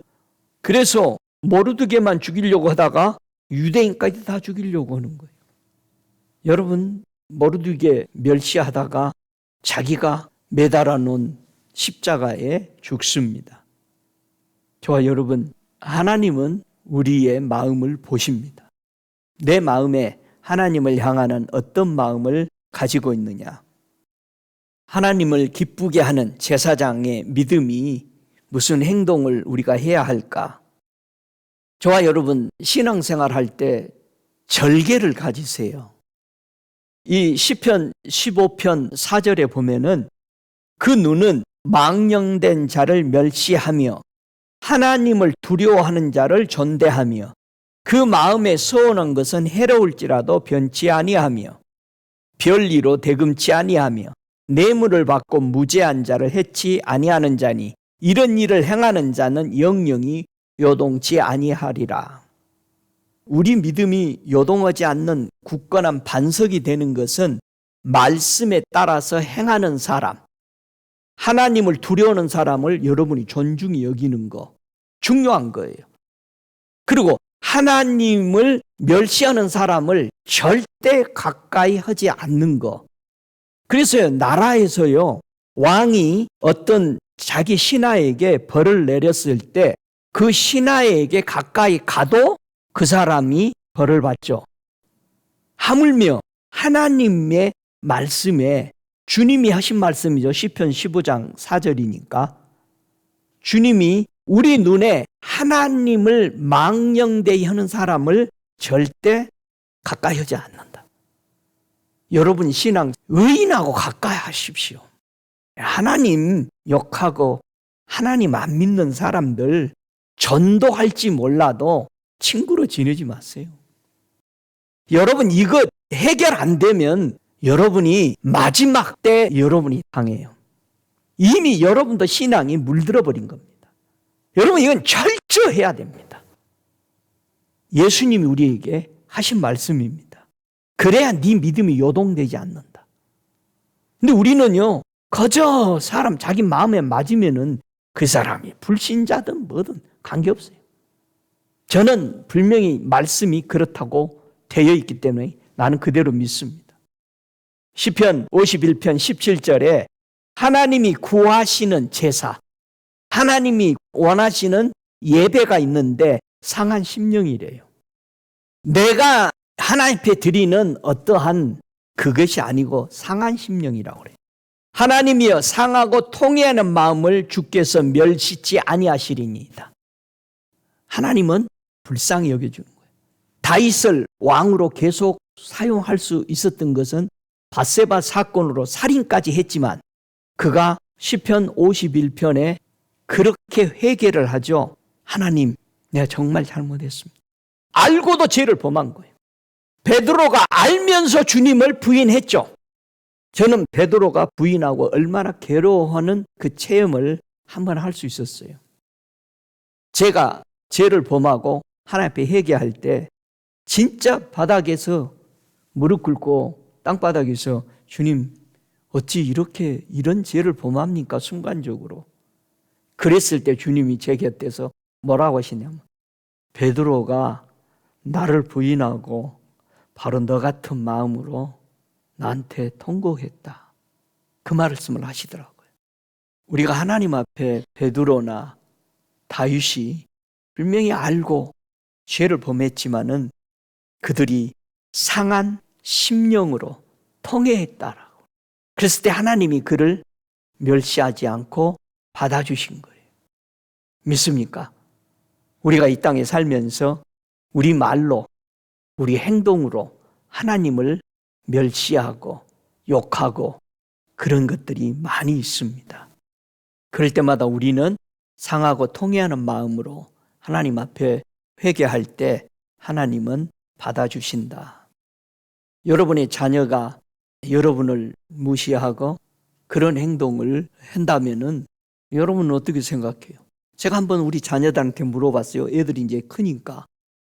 그래서 모르드게만 죽이려고 하다가 유대인까지 다 죽이려고 하는 거예요. 여러분, 모르드게 멸시하다가 자기가 매달아 놓은 십자가에 죽습니다. 저와 여러분, 하나님은 우리의 마음을 보십니다. 내 마음에 하나님을 향하는 어떤 마음을 가지고 있느냐. 하나님을 기쁘게 하는 제사장의 믿음이 무슨 행동을 우리가 해야 할까? 저와 여러분, 신앙생활 할 때 절개를 가지세요. 이 시편 15편 4절에 보면은 그 눈은 망령된 자를 멸시하며 하나님을 두려워하는 자를 존대하며 그 마음에 서운한 것은 해로울지라도 변치 아니하며 별리로 대금치 아니하며 뇌물을 받고 무죄한 자를 해치 아니하는 자니 이런 일을 행하는 자는 영영이 요동치 아니하리라. 우리 믿음이 요동하지 않는 굳건한 반석이 되는 것은 말씀에 따라서 행하는 사람, 하나님을 두려워하는 사람을 여러분이 존중히 여기는 거 중요한 거예요. 그리고 하나님을 멸시하는 사람을 절대 가까이 하지 않는 거. 그래서 나라에서요, 왕이 어떤 자기 신하에게 벌을 내렸을 때 그 신하에게 가까이 가도 그 사람이 벌을 받죠. 하물며 하나님의 말씀에 주님이 하신 말씀이죠. 시편 15장 4절이니까. 주님이 우리 눈에 하나님을 망령되이 하는 사람을 절대 가까이 하지 않는다. 여러분 신앙 의인하고 가까이 하십시오. 하나님 욕하고 하나님 안 믿는 사람들 전도할지 몰라도 친구로 지내지 마세요. 여러분 이거 해결 안 되면 여러분이 마지막 때 여러분이 당해요. 이미 여러분도 신앙이 물들어 버린 겁니다. 여러분 이건 철저해야 됩니다. 예수님이 우리에게 하신 말씀입니다. 그래야 네 믿음이 요동되지 않는다. 근데 우리는요, 그저 사람 자기 마음에 맞으면은 그 사람이 불신자든 뭐든 관계없어요. 저는 분명히 말씀이 그렇다고 되어 있기 때문에 나는 그대로 믿습니다. 시편 51편 17절에 하나님이 구하시는 제사, 하나님이 원하시는 예배가 있는데 상한 심령이래요. 내가 하나님 앞에 드리는 어떠한 그것이 아니고 상한 심령이라고 그래요. 하나님이여 상하고 통회하는 마음을 주께서 멸시치 아니하시리니이다. 하나님은 불쌍히 여겨주는 거예요. 다윗을 왕으로 계속 사용할 수 있었던 것은 밧세바 사건으로 살인까지 했지만 그가 시편 51편에 그렇게 회개를 하죠. 하나님, 내가 정말 잘못했습니다. 알고도 죄를 범한 거예요. 베드로가 알면서 주님을 부인했죠. 저는 베드로가 부인하고 얼마나 괴로워하는 그 체험을 한번 할 수 있었어요. 제가 죄를 범하고 하나님 앞에 회개할 때 진짜 바닥에서 무릎 꿇고 땅바닥에서 주님 어찌 이런 죄를 범합니까? 순간적으로. 그랬을 때 주님이 제 곁에서 뭐라고 하시냐면 베드로가 나를 부인하고 바로 너 같은 마음으로 나한테 통곡했다. 그 말씀을 하시더라고요. 우리가 하나님 앞에 베드로나 다윗이 분명히 알고 죄를 범했지만은 그들이 상한 심령으로 통회했다라고. 그랬을 때 하나님이 그를 멸시하지 않고 받아주신 거예요. 믿습니까? 우리가 이 땅에 살면서 우리 말로, 우리 행동으로 하나님을 멸시하고 욕하고 그런 것들이 많이 있습니다. 그럴 때마다 우리는 상하고 통회하는 마음으로 하나님 앞에 회개할 때 하나님은 받아주신다. 여러분의 자녀가 여러분을 무시하고 그런 행동을 한다면은 여러분은 어떻게 생각해요? 제가 한번 우리 자녀들한테 물어봤어요. 애들이 이제 크니까.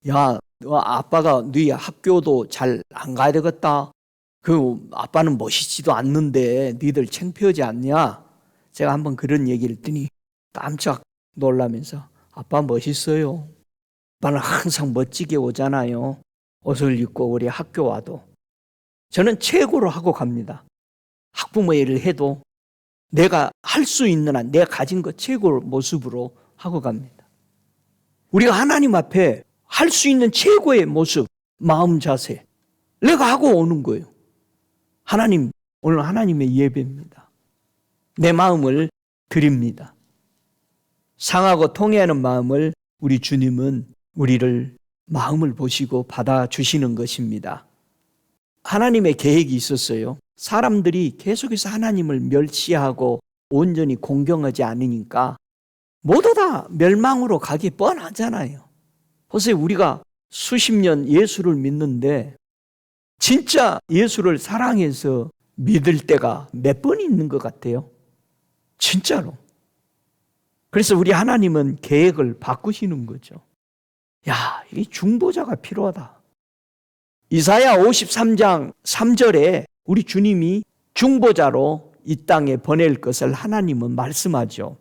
야, 너 아빠가 네 학교도 잘 안 가야 되겠다. 그 아빠는 멋있지도 않는데 니들 창피하지 않냐? 제가 한번 그런 얘기를 했더니 깜짝 놀라면서 아빠 멋있어요. 아빠는 항상 멋지게 오잖아요. 옷을 입고 우리 학교 와도. 저는 최고로 하고 갑니다. 학부모 일을 해도 내가 할 수 있는 한 내가 가진 것 최고 모습으로 하고 갑니다. 우리가 하나님 앞에 할 수 있는 최고의 모습, 마음 자세 내가 하고 오는 거예요. 하나님, 오늘 하나님의 예배입니다. 내 마음을 드립니다. 상하고 통해하는 마음을 우리 주님은 우리를 마음을 보시고 받아주시는 것입니다. 하나님의 계획이 있었어요. 사람들이 계속해서 하나님을 멸시하고 온전히 공경하지 않으니까 모두 다 멸망으로 가기 뻔하잖아요. 보세요, 우리가 수십 년 예수를 믿는데 진짜 예수를 사랑해서 믿을 때가 몇 번 있는 것 같아요. 진짜로. 그래서 우리 하나님은 계획을 바꾸시는 거죠. 야, 이 중보자가 필요하다. 이사야 53장 3절에 우리 주님이 중보자로 이 땅에 보낼 것을 하나님은 말씀하죠.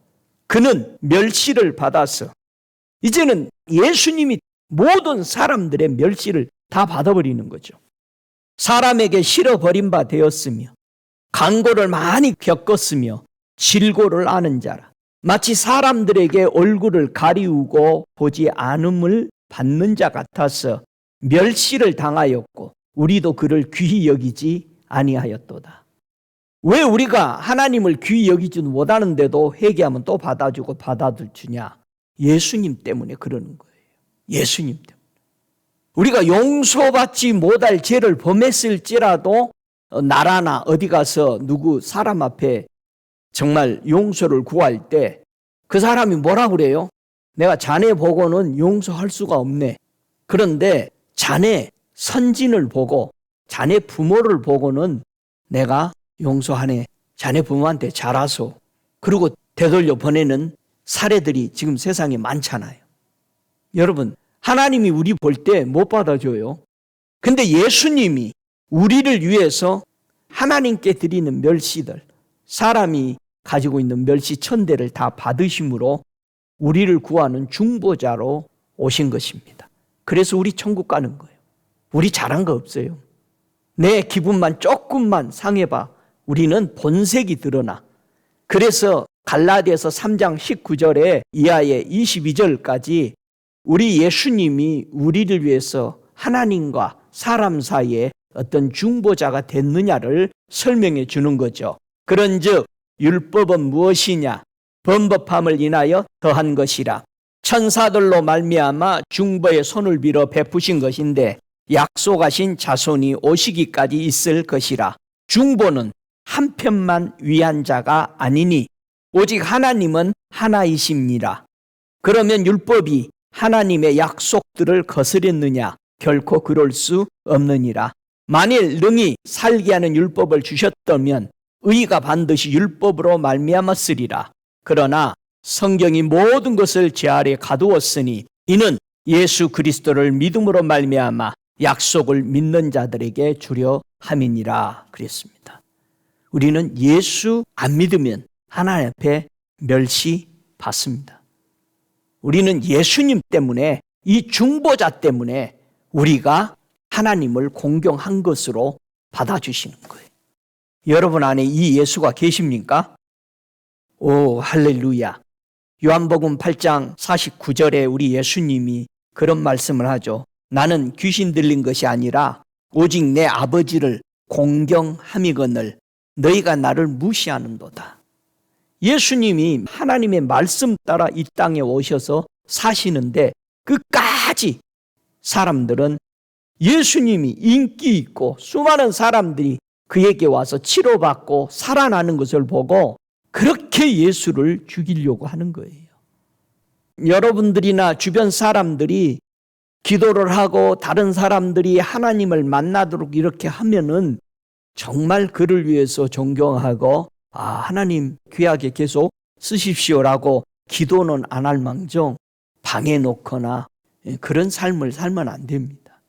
그는 멸시를 받아서 이제는 예수님이 모든 사람들의 멸시를 다 받아버리는 거죠. 사람에게 실어버린 바 되었으며 강고를 많이 겪었으며 질고를 아는 자라. 마치 사람들에게 얼굴을 가리우고 보지 않음을 받는 자 같아서 멸시를 당하였고 우리도 그를 귀히 여기지 아니하였도다. 왜 우리가 하나님을 귀히 여기지 못하는데도 회개하면 또 받아주고 받아주냐? 예수님 때문에 그러는 거예요. 예수님 때문에. 우리가 용서받지 못할 죄를 범했을지라도 나라나 어디 가서 누구 사람 앞에 정말 용서를 구할 때 그 사람이 뭐라 그래요? 내가 자네 보고는 용서할 수가 없네. 그런데 자네 선진을 보고 자네 부모를 보고는 내가 용서하네. 자네 부모한테 잘하소. 그리고 되돌려 보내는 사례들이 지금 세상에 많잖아요. 여러분, 하나님이 우리 볼 때 못 받아줘요. 근데 예수님이 우리를 위해서 하나님께 드리는 멸시들, 사람이 가지고 있는 멸시 천대를 다 받으심으로 우리를 구하는 중보자로 오신 것입니다. 그래서 우리 천국 가는 거예요. 우리 잘한 거 없어요. 내 기분만 조금만 상해봐. 우리는 본색이 드러나. 그래서 갈라디아서 3장 19절에 이하의 22절까지 우리 예수님이 우리를 위해서 하나님과 사람 사이에 어떤 중보자가 됐느냐를 설명해 주는 거죠. 그런즉 율법은 무엇이냐? 범법함을 인하여 더한 것이라. 천사들로 말미암아 중보의 손을 빌어 베푸신 것인데 약속하신 자손이 오시기까지 있을 것이라. 중보는 한편만 위한 자가 아니니 오직 하나님은 하나이십니다. 그러면 율법이 하나님의 약속들을 거스렸느냐? 결코 그럴 수 없느니라. 만일 능히 살게 하는 율법을 주셨다면 의가 반드시 율법으로 말미암았으리라. 그러나 성경이 모든 것을 제 아래 가두었으니 이는 예수 그리스도를 믿음으로 말미암아 약속을 믿는 자들에게 주려 함이니라 그랬습니다. 우리는 예수 안 믿으면 하나님 앞에 멸시받습니다. 우리는 예수님 때문에, 이 중보자 때문에 우리가 하나님을 공경한 것으로 받아주시는 거예요. 여러분 안에 이 예수가 계십니까? 오, 할렐루야. 요한복음 8장 49절에 우리 예수님이 그런 말씀을 하죠. 나는 귀신 들린 것이 아니라 오직 내 아버지를 공경함이거늘 너희가 나를 무시하는도다. 예수님이 하나님의 말씀 따라 이 땅에 오셔서 사시는데 끝까지 사람들은 예수님이 인기 있고 수많은 사람들이 그에게 와서 치료받고 살아나는 것을 보고 그렇게 예수를 죽이려고 하는 거예요. 여러분들이나 주변 사람들이 기도를 하고 다른 사람들이 하나님을 만나도록 이렇게 하면은 정말 그를 위해서 존경하고 하나님 귀하게 계속 쓰십시오라고 기도는 안 할 망정 방해 놓거나 그런 삶을 살면 안 됩니다.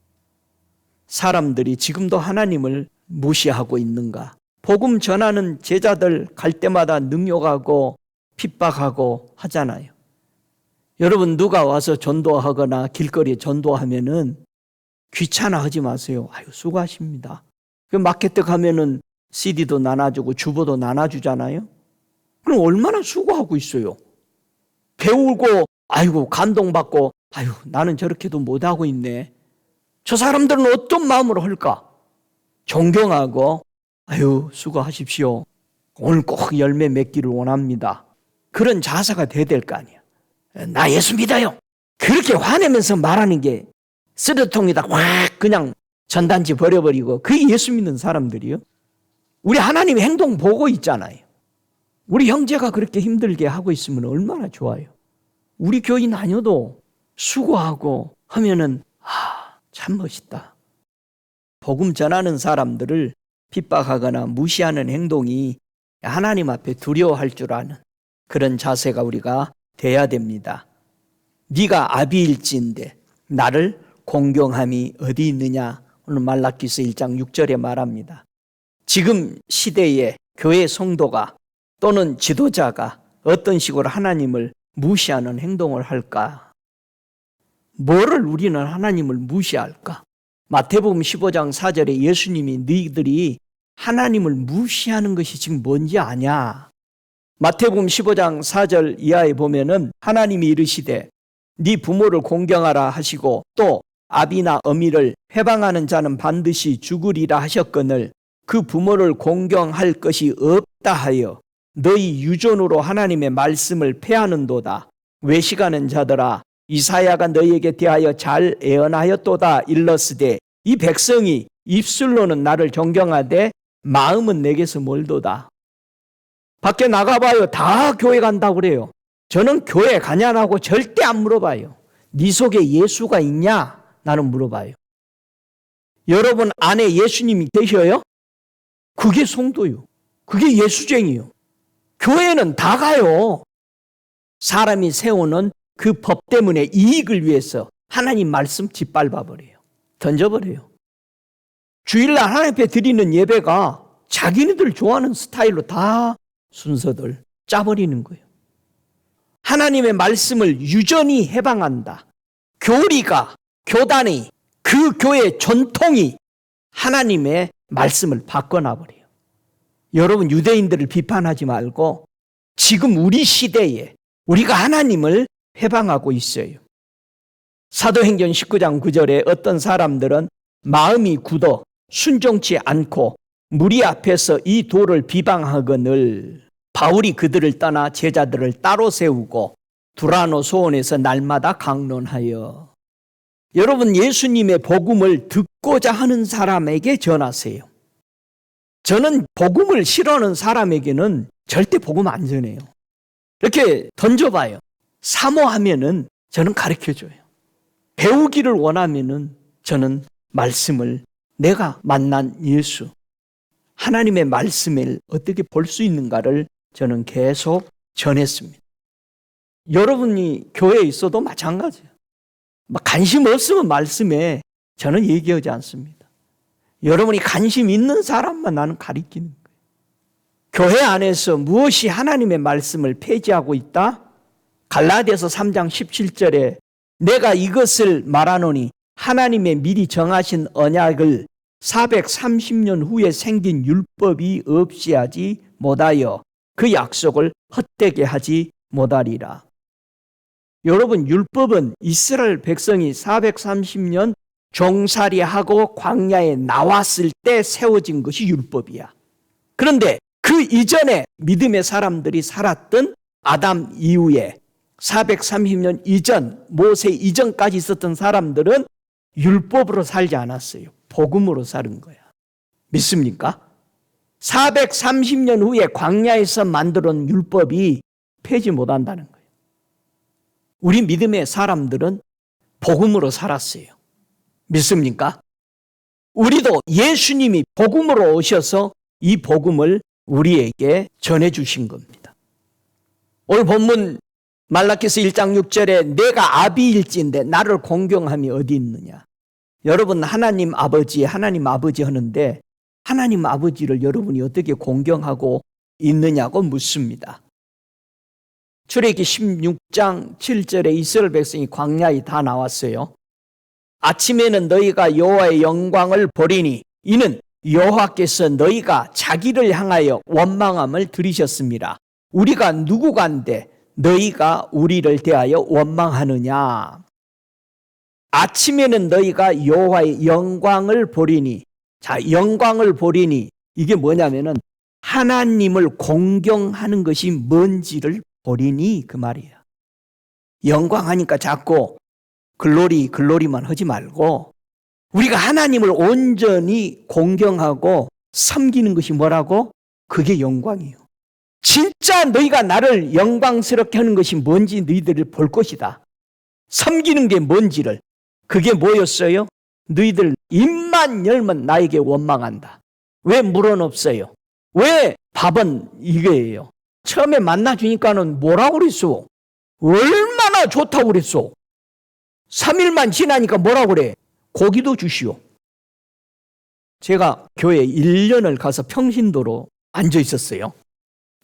사람들이 지금도 하나님을 무시하고 있는가? 복음 전하는 제자들 갈 때마다 능욕하고 핍박하고 하잖아요. 여러분 누가 와서 전도하거나 길거리에 전도하면은 귀찮아하지 마세요. 수고하십니다. 그 마켓 가면은 CD도 나눠주고 주보도 나눠주잖아요. 그럼 얼마나 수고하고 있어요. 배우고 감동받고 나는 저렇게도 못하고 있네. 저 사람들은 어떤 마음으로 할까? 존경하고 수고하십시오. 오늘 꼭 열매 맺기를 원합니다. 그런 자세가 돼야 될 거 아니야. 나 예수 믿어요. 그렇게 화내면서 말하는 게 쓰레통에다 확 그냥 전단지 버려버리고 그게 예수 믿는 사람들이요. 우리 하나님의 행동 보고 있잖아요. 우리 형제가 그렇게 힘들게 하고 있으면 얼마나 좋아요. 우리 교인 아니어도 수고하고 하면은 참 멋있다. 복음 전하는 사람들을 핍박하거나 무시하는 행동이 하나님 앞에 두려워할 줄 아는 그런 자세가 우리가 돼야 됩니다. 네가 아비일지인데 나를 공경함이 어디 있느냐. 오늘 말라기서 1장 6절에 말합니다. 지금 시대에 교회 성도가 또는 지도자가 어떤 식으로 하나님을 무시하는 행동을 할까? 뭐를 우리는 하나님을 무시할까? 마태복음 15장 4절에 예수님이 너희들이 하나님을 무시하는 것이 지금 뭔지 아냐? 마태복음 15장 4절 이하에 보면은 하나님이 이르시되 네 부모를 공경하라 하시고 또 아비나 어미를 회방하는 자는 반드시 죽으리라 하셨거늘 그 부모를 공경할 것이 없다 하여 너희 유전으로 하나님의 말씀을 폐하는도다. 외식하는 자들아 이사야가 너희에게 대하여 잘 예언하였도다 일렀으되 이 백성이 입술로는 나를 존경하되 마음은 내게서 멀도다. 밖에 나가봐요. 다 교회 간다고 그래요. 저는 교회 가냐고 절대 안 물어봐요. 네 속에 예수가 있냐? 나는 물어봐요. 여러분 안에 예수님이 계셔요? 그게 성도요. 그게 예수쟁이요. 교회는 다 가요. 사람이 세우는 그 법 때문에 이익을 위해서 하나님 말씀 짓밟아버려요. 던져버려요. 주일날 하나님 앞에 드리는 예배가 자기네들 좋아하는 스타일로 다 순서들 짜버리는 거예요. 하나님의 말씀을 유전히 해방한다. 교리가, 교단이, 그 교회의 전통이 하나님의 말씀을 바꿔놔버려요. 여러분 유대인들을 비판하지 말고 지금 우리 시대에 우리가 하나님을 해방하고 있어요. 사도행전 19장 9절에 어떤 사람들은 마음이 굳어 순종치 않고 무리 앞에서 이 도를 비방하거늘 바울이 그들을 떠나 제자들을 따로 세우고 두라노 소원에서 날마다 강론하여. 여러분 예수님의 복음을 듣고자 하는 사람에게 전하세요. 저는 복음을 싫어하는 사람에게는 절대 복음 안 전해요. 이렇게 던져봐요. 사모하면은 저는 가르쳐줘요. 배우기를 원하면은 저는 말씀을 내가 만난 예수 하나님의 말씀을 어떻게 볼 수 있는가를 저는 계속 전했습니다. 여러분이 교회에 있어도 마찬가지예요. 관심 없으면 말씀에 저는 얘기하지 않습니다. 여러분이 관심 있는 사람만 나는 가리키는 거예요. 교회 안에서 무엇이 하나님의 말씀을 폐지하고 있다? 갈라디아서 3장 17절에 내가 이것을 말하노니 하나님의 미리 정하신 언약을 430년 후에 생긴 율법이 없이 하지 못하여 그 약속을 헛되게 하지 못하리라. 여러분 율법은 이스라엘 백성이 430년 종살이하고 광야에 나왔을 때 세워진 것이 율법이야. 그런데 그 이전에 믿음의 사람들이 살았던 아담 이후에 430년 이전, 모세 이전까지 있었던 사람들은 율법으로 살지 않았어요. 복음으로 사는 거야. 믿습니까? 430년 후에 광야에서 만들어놓은 율법이 폐지 못한다는 거예요. 우리 믿음의 사람들은 복음으로 살았어요. 믿습니까? 우리도 예수님이 복음으로 오셔서 이 복음을 우리에게 전해주신 겁니다. 오늘 본문 말라기서 1장 6절에 내가 아비일진데 나를 공경함이 어디 있느냐. 여러분 하나님 아버지 하는데 하나님 아버지를 여러분이 어떻게 공경하고 있느냐고 묻습니다. 출애굽기 16장 7절에 이스라엘 백성이 광야에 다 나왔어요. 아침에는 너희가 여호와의 영광을 보리니 이는 여호와께서 너희가 자기를 향하여 원망함을 들으셨습니다. 우리가 누구간데 너희가 우리를 대하여 원망하느냐. 아침에는 너희가 여호와의 영광을 보리니, 자, 영광을 보리니 이게 뭐냐면은 하나님을 공경하는 것이 뭔지를 보리니 그 말이에요. 영광하니까 자꾸 글로리만 하지 말고 우리가 하나님을 온전히 공경하고 섬기는 것이 뭐라고? 그게 영광이에요. 진짜 너희가 나를 영광스럽게 하는 것이 뭔지 너희들을 볼 것이다. 섬기는 게 뭔지를. 그게 뭐였어요? 너희들 입만 열면 나에게 원망한다. 왜 물은 없어요? 왜 밥은 이거예요? 처음에 만나주니까는 뭐라고 그랬어? 얼마나 좋다고 그랬어? 3일만 지나니까 뭐라고 그래? 고기도 주시오. 제가 교회 1년을 가서 평신도로 앉아 있었어요.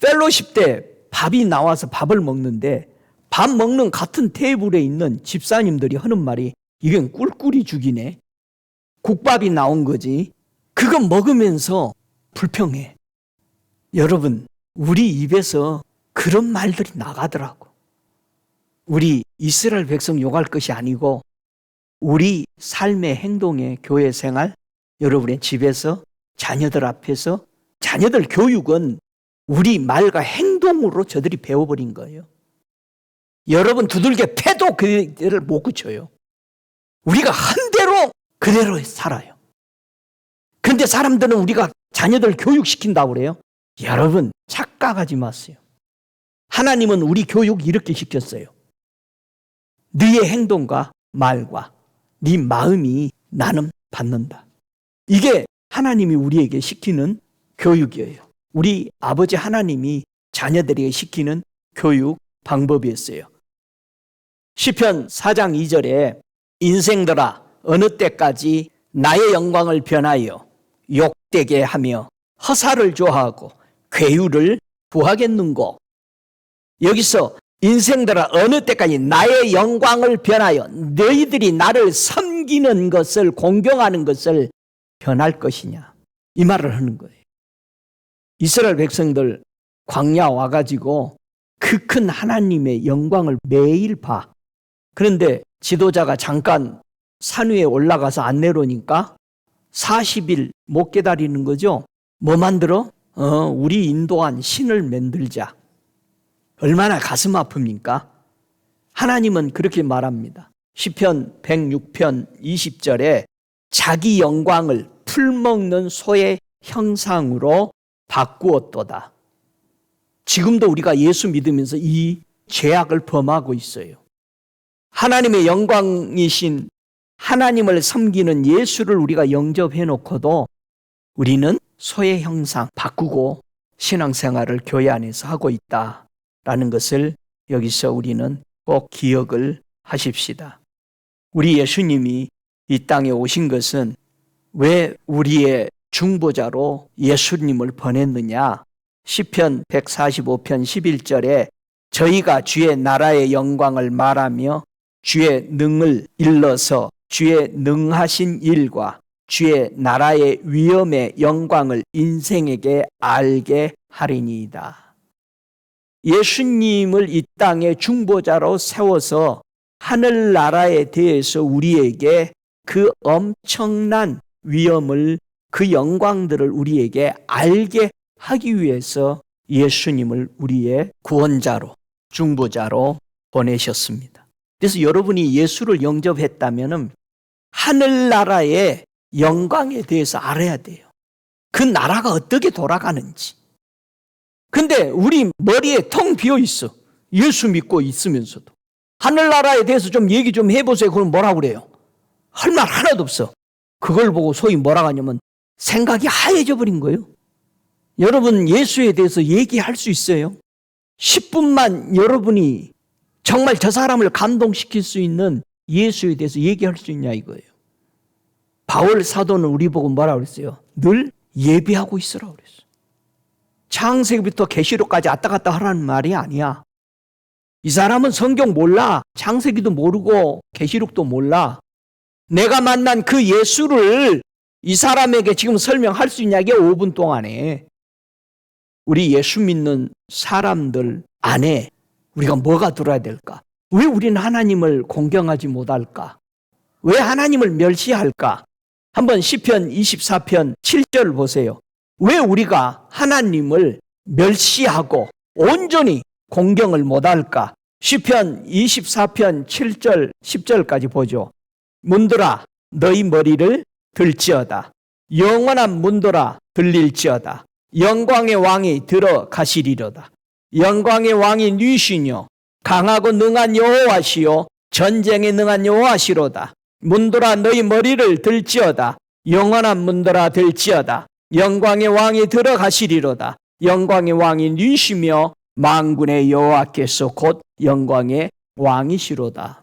펠로십 때 밥이 나와서 밥을 먹는데 밥 먹는 같은 테이블에 있는 집사님들이 하는 말이 이건 꿀꿀이 죽이네. 국밥이 나온 거지. 그거 먹으면서 불평해. 여러분, 우리 입에서 그런 말들이 나가더라고. 우리 이스라엘 백성 욕할 것이 아니고 우리 삶의 행동의 교회 생활, 여러분의 집에서 자녀들 앞에서 자녀들 교육은 우리 말과 행동으로 저들이 배워버린 거예요. 여러분 두들겨 패도 그들을 못 고쳐요. 우리가 한 대로 그대로 살아요. 그런데 사람들은 우리가 자녀들 교육시킨다고 그래요. 여러분 착각하지 마세요. 하나님은 우리 교육 이렇게 시켰어요. 네의 행동과 말과 네 마음이 나는 받는다. 이게 하나님이 우리에게 시키는 교육이에요. 우리 아버지 하나님이 자녀들에게 시키는 교육 방법이었어요. 시편 4장 2절에 인생들아 어느 때까지 나의 영광을 변하여 욕되게 하며 허사를 좋아하고 괴유를 구하겠는고. 여기서 인생들아 어느 때까지 나의 영광을 변하여 너희들이 나를 섬기는 것을 공경하는 것을 변할 것이냐, 이 말을 하는 거예요. 이스라엘 백성들 광야 와가지고 그 큰 하나님의 영광을 매일 봐. 그런데 지도자가 잠깐 산 위에 올라가서 안 내려오니까 40일 못 기다리는 거죠. 뭐 만들어? 우리 인도한 신을 만들자. 얼마나 가슴 아픕니까? 하나님은 그렇게 말합니다. 시편 106편 20절에 자기 영광을 풀먹는 소의 형상으로 바꾸었도다. 지금도 우리가 예수 믿으면서 이 죄악을 범하고 있어요. 하나님의 영광이신 하나님을 섬기는 예수를 우리가 영접해 놓고도 우리는 소의 형상 바꾸고 신앙생활을 교회 안에서 하고 있다라는 것을 여기서 우리는 꼭 기억을 하십시다. 우리 예수님이 이 땅에 오신 것은 왜 우리의 중보자로 예수님을 보냈느냐? 시편 145편 11절에 저희가 주의 나라의 영광을 말하며 주의 능을 일러서 주의 능하신 일과 주의 나라의 위엄의 영광을 인생에게 알게 하리니이다. 예수님을 이 땅의 중보자로 세워서 하늘나라에 대해서 우리에게 그 엄청난 위엄을, 그 영광들을 우리에게 알게 하기 위해서 예수님을 우리의 구원자로, 중보자로 보내셨습니다. 그래서 여러분이 예수를 영접했다면 하늘나라의 영광에 대해서 알아야 돼요. 그 나라가 어떻게 돌아가는지. 근데 우리 머리에 텅 비어 있어. 예수 믿고 있으면서도. 하늘나라에 대해서 좀 얘기 좀 해보세요. 그럼 뭐라고 그래요? 할 말 하나도 없어. 그걸 보고 소위 뭐라고 하냐면 생각이 하얘져 버린 거예요. 여러분, 예수에 대해서 얘기할 수 있어요? 10분만 여러분이 정말 저 사람을 감동시킬 수 있는 예수에 대해서 얘기할 수 있냐 이거예요. 바울 사도는 우리 보고 뭐라고 그랬어요? 늘 예비하고 있으라고 그랬어요. 창세기부터 계시록까지 왔다 갔다 하라는 말이 아니야. 이 사람은 성경 몰라. 창세기도 모르고 계시록도 몰라. 내가 만난 그 예수를 이 사람에게 지금 설명할 수 있냐 이게 5분 동안에. 우리 예수 믿는 사람들 안에 우리가 뭐가 들어야 될까? 왜 우리는 하나님을 공경하지 못할까? 왜 하나님을 멸시할까? 한번 시편 24편 7절 보세요. 왜 우리가 하나님을 멸시하고 온전히 공경을 못할까? 시편 24편 7절 10절까지 보죠. 문들아 너희 머리를 들지어다. 영원한 문들아 들릴지어다. 영광의 왕이 들어가시리로다. 영광의 왕이 누이시뇨 강하고 능한 여호와시요 전쟁에 능한 여호와시로다. 문들아 너희 머리를 들지어다. 영원한 문들아 들지어다. 영광의 왕이 들어가시리로다. 영광의 왕이 누이시며 만군의 여호와께서 곧 영광의 왕이시로다.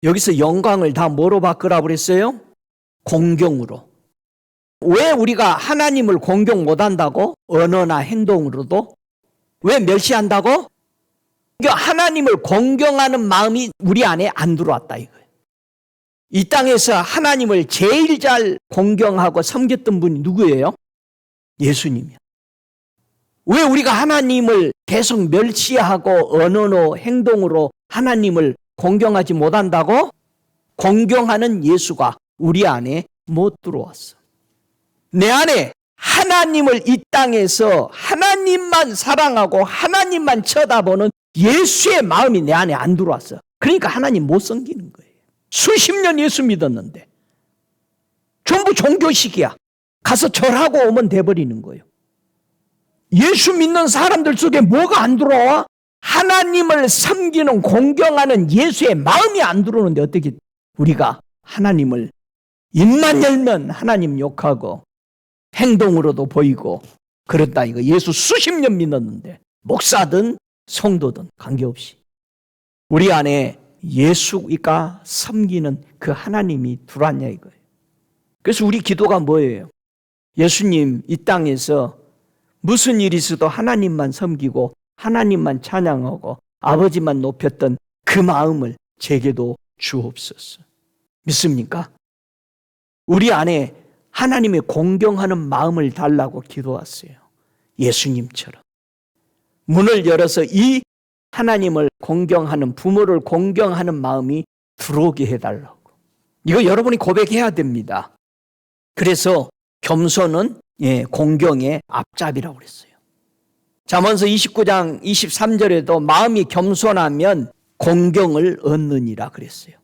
여기서 영광을 다 뭐로 바꾸라고 그랬어요? 공경으로. 왜 우리가 하나님을 공경 못한다고? 언어나 행동으로도? 왜 멸시한다고? 그러니까 하나님을 공경하는 마음이 우리 안에 안 들어왔다 이거예요. 이 땅에서 하나님을 제일 잘 공경하고 섬겼던 분이 누구예요? 예수님이요. 왜 우리가 하나님을 계속 멸시하고 언어로 행동으로 하나님을 공경하지 못한다고? 공경하는 예수가 우리 안에 못 들어왔어. 내 안에 하나님을 이 땅에서 하나님만 사랑하고 하나님만 쳐다보는 예수의 마음이 내 안에 안 들어왔어. 그러니까 하나님 못 섬기는 거예요. 수십 년 예수 믿었는데 전부 종교식이야. 가서 절하고 오면 돼버리는 거예요. 예수 믿는 사람들 속에 뭐가 안 들어와? 하나님을 섬기는 공경하는 예수의 마음이 안 들어오는데 어떻게 우리가 하나님을 입만 열면 하나님 욕하고 행동으로도 보이고 그렇다 이거. 예수 수십 년 믿었는데 목사든 성도든 관계없이 우리 안에 예수가 섬기는 그 하나님이 들어왔냐 이거예요. 그래서 우리 기도가 뭐예요? 예수님 이 땅에서 무슨 일이 있어도 하나님만 섬기고 하나님만 찬양하고 아버지만 높였던 그 마음을 제게도 주옵소서. 믿습니까? 우리 안에 하나님의 공경하는 마음을 달라고 기도했어요. 예수님처럼. 문을 열어서 이 하나님을 공경하는, 부모를 공경하는 마음이 들어오게 해달라고. 이거 여러분이 고백해야 됩니다. 그래서 겸손은 공경의 앞잡이라고 그랬어요. 잠언서 29장 23절에도 마음이 겸손하면 공경을 얻느니라 그랬어요.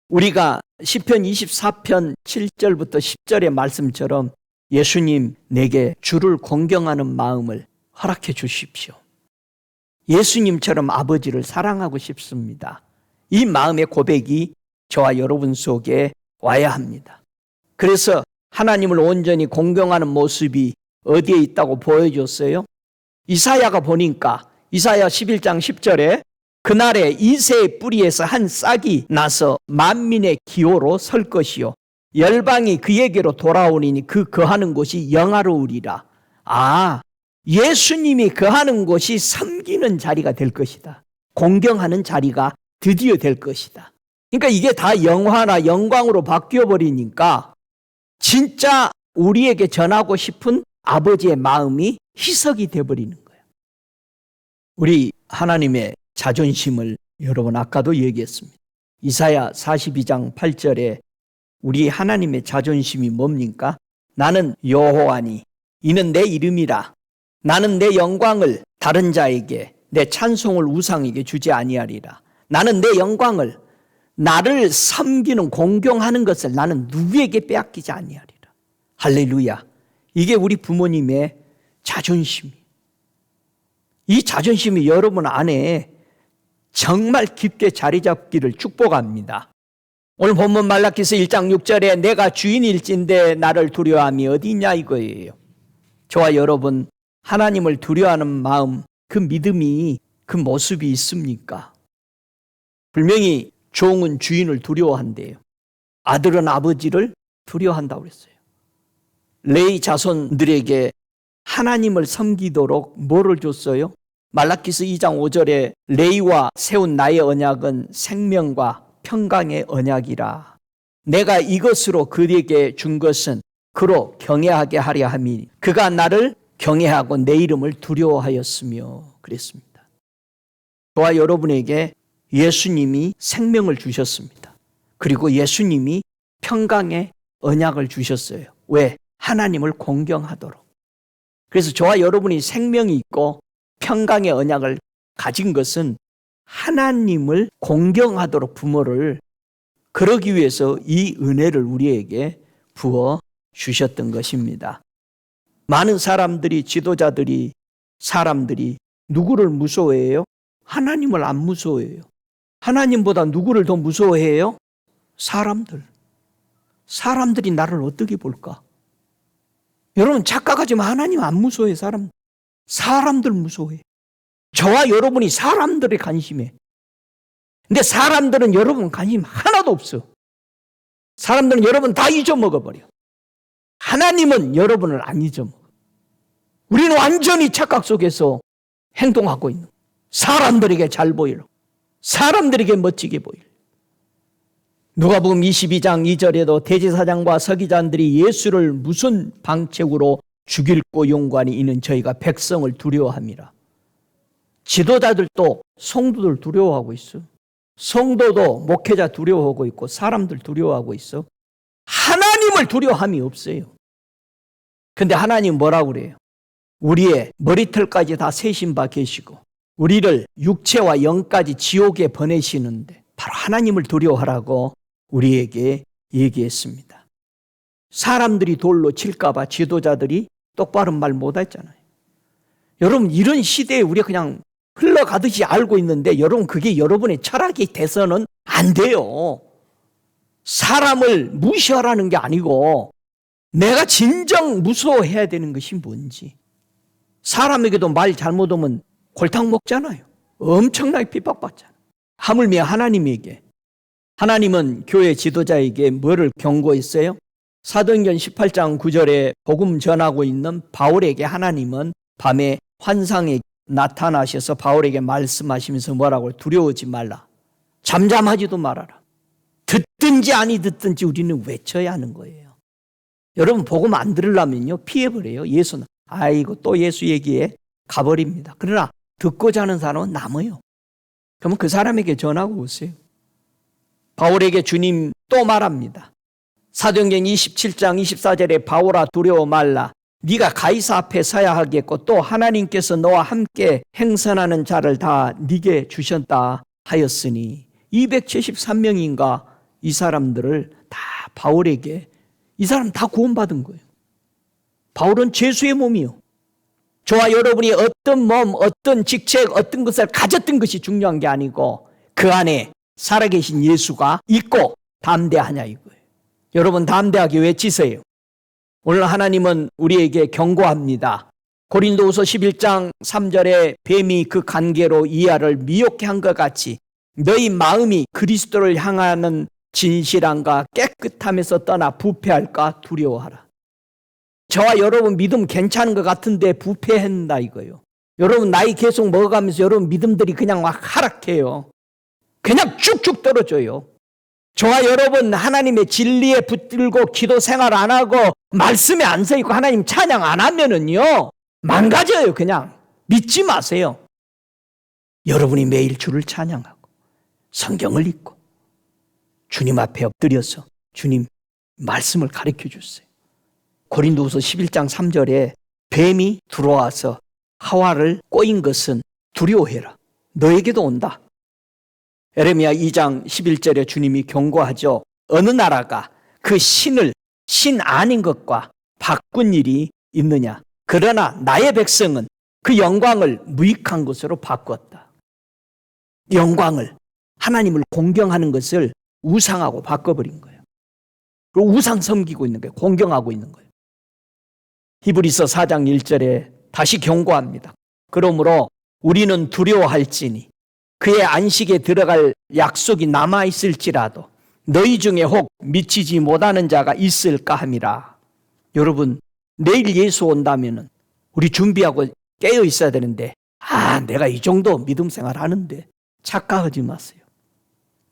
우리가 시편 24편 7절부터 10절의 말씀처럼 예수님 내게 주를 공경하는 마음을 허락해 주십시오. 예수님처럼 아버지를 사랑하고 싶습니다. 이 마음의 고백이 저와 여러분 속에 와야 합니다. 그래서 하나님을 온전히 공경하는 모습이 어디에 있다고 보여줬어요? 이사야가 보니까 이사야 11장 10절에 그날에 이새의 뿌리에서 한 싹이 나서 만민의 기호로 설 것이요 열방이 그에게로 돌아오니 그 거하는 곳이 영화로우리라. 예수님이 거하는 곳이 섬기는 자리가 될 것이다. 공경하는 자리가 드디어 될 것이다. 그러니까 이게 다 영화나 영광으로 바뀌어버리니까 진짜 우리에게 전하고 싶은 아버지의 마음이 희석이 되어버리는 거예요. 우리 하나님의 자존심을 여러분 아까도 얘기했습니다. 이사야 42장 8절에 우리 하나님의 자존심이 뭡니까? 나는 여호와니 이는 내 이름이라. 나는 내 영광을 다른 자에게 내 찬송을 우상에게 주지 아니하리라. 나는 내 영광을 나를 섬기는 공경하는 것을 나는 누구에게 빼앗기지 아니하리라. 할렐루야. 이게 우리 부모님의 자존심이. 이 자존심이 여러분 안에 정말 깊게 자리 잡기를 축복합니다. 오늘 본문 말라기서 1장 6절에 내가 주인일진데 나를 두려워함이 어디 있냐 이거예요. 저와 여러분, 하나님을 두려워하는 마음, 그 믿음이, 그 모습이 있습니까? 분명히 종은 주인을 두려워한대요. 아들은 아버지를 두려워한다고 그랬어요. 레위 자손들에게 하나님을 섬기도록 뭐를 줬어요? 말라기서 2장 5절에 레위와 세운 나의 언약은 생명과 평강의 언약이라. 내가 이것으로 그에게 준 것은 그로 경외하게 하려 함이니 그가 나를 경외하고 내 이름을 두려워하였으며 그랬습니다. 저와 여러분에게 예수님이 생명을 주셨습니다. 그리고 예수님이 평강의 언약을 주셨어요. 왜? 하나님을 공경하도록. 그래서 저와 여러분이 생명이 있고 평강의 언약을 가진 것은 하나님을 공경하도록 부모를 그러기 위해서 이 은혜를 우리에게 부어 주셨던 것입니다. 많은 사람들이, 지도자들이, 사람들이 누구를 무서워해요? 하나님을 안 무서워해요. 하나님보다 누구를 더 무서워해요? 사람들. 사람들이 나를 어떻게 볼까? 여러분 착각하지 마. 하나님 안 무서워해. 사람들 무서워해. 저와 여러분이 사람들의 관심에. 근데 사람들은 여러분 관심 하나도 없어. 사람들은 여러분 다 잊어먹어버려. 하나님은 여러분을 안 잊어먹어. 우리는 완전히 착각 속에서 행동하고 있는 거예요. 사람들에게 잘 보이려고. 사람들에게 멋지게 보이려고. 누가복음 22장 2절에도 대제사장과 서기관들이 예수를 무슨 방책으로 죽일고 용관이 이는 저희가 백성을 두려워함이라. 지도자들도 성도들 두려워하고 있어. 성도도 목회자 두려워하고 있고 사람들 두려워하고 있어. 하나님을 두려워함이 없어요. 근데 하나님 뭐라고 그래요? 우리의 머리털까지 다 세신 바 계시고 우리를 육체와 영까지 지옥에 보내시는데 바로 하나님을 두려워하라고 우리에게 얘기했습니다. 사람들이 돌로 칠까 봐 지도자들이 똑바른 말 못했잖아요. 여러분 이런 시대에 우리가 그냥 흘러가듯이 알고 있는데 여러분 그게 여러분의 철학이 돼서는 안 돼요. 사람을 무시하라는 게 아니고 내가 진정 무서워해야 되는 것이 뭔지. 사람에게도 말 잘못하면 골탕 먹잖아요. 엄청나게 핍박받잖아요. 하물며 하나님에게. 하나님은 교회 지도자에게 뭐를 경고했어요? 사도행전 18장 9절에 복음 전하고 있는 바울에게 하나님은 밤에 환상에 나타나셔서 바울에게 말씀하시면서 뭐라고? 두려워하지 말라. 잠잠하지도 말아라. 듣든지 아니 듣든지 우리는 외쳐야 하는 거예요. 여러분 복음 안 들으려면요 피해버려요. 예수는 아이고 또 예수 얘기에 가버립니다. 그러나 듣고자 하는 사람은 남아요. 그러면 그 사람에게 전하고 오세요. 바울에게 주님 또 말합니다. 사도행전 27장 24절에 바울아 두려워 말라. 네가 가이사 앞에 서야 하겠고 또 하나님께서 너와 함께 행선하는 자를 다 네게 주셨다 하였으니 273명인가 이 사람들을 다 바울에게 이 사람 다 구원받은 거예요. 바울은 죄수의 몸이요. 저와 여러분이 어떤 몸, 어떤 직책, 어떤 것을 가졌던 것이 중요한 게 아니고 그 안에 살아계신 예수가 있고 담대하냐 이거예요. 여러분 담대하게 외치세요. 오늘 하나님은 우리에게 경고합니다. 고린도후서 11장 3절에 뱀이 그 관계로 이하를 미혹해 한 것 같이 너희 마음이 그리스도를 향하는 진실함과 깨끗함에서 떠나 부패할까 두려워하라. 저와 여러분 믿음 괜찮은 것 같은데 부패한다 이거예요. 여러분 나이 계속 먹어가면서 여러분 믿음들이 그냥 막 하락해요. 그냥 쭉쭉 떨어져요. 저와 여러분 하나님의 진리에 붙들고 기도 생활 안 하고 말씀에 안 서 있고 하나님 찬양 안 하면은요 망가져요. 그냥 믿지 마세요. 여러분이 매일 주를 찬양하고 성경을 읽고 주님 앞에 엎드려서 주님 말씀을 가르쳐 주세요. 고린도후서 11장 3절에 뱀이 들어와서 하와를 꼬인 것은 두려워해라. 너에게도 온다. 에레미야 2장 11절에 주님이 경고하죠. 어느 나라가 그 신을 신 아닌 것과 바꾼 일이 있느냐. 그러나 나의 백성은 그 영광을 무익한 것으로 바꿨다. 영광을, 하나님을 공경하는 것을 우상하고 바꿔버린 거예요. 그리고 우상 섬기고 있는 거예요. 공경하고 있는 거예요. 히브리서 4장 1절에 다시 경고합니다. 그러므로 우리는 두려워할지니 그의 안식에 들어갈 약속이 남아있을지라도 너희 중에 혹 미치지 못하는 자가 있을까 함이라. 여러분, 내일 예수 온다면 우리 준비하고 깨어 있어야 되는데, 내가 이 정도 믿음 생활 하는데, 착각하지 마세요.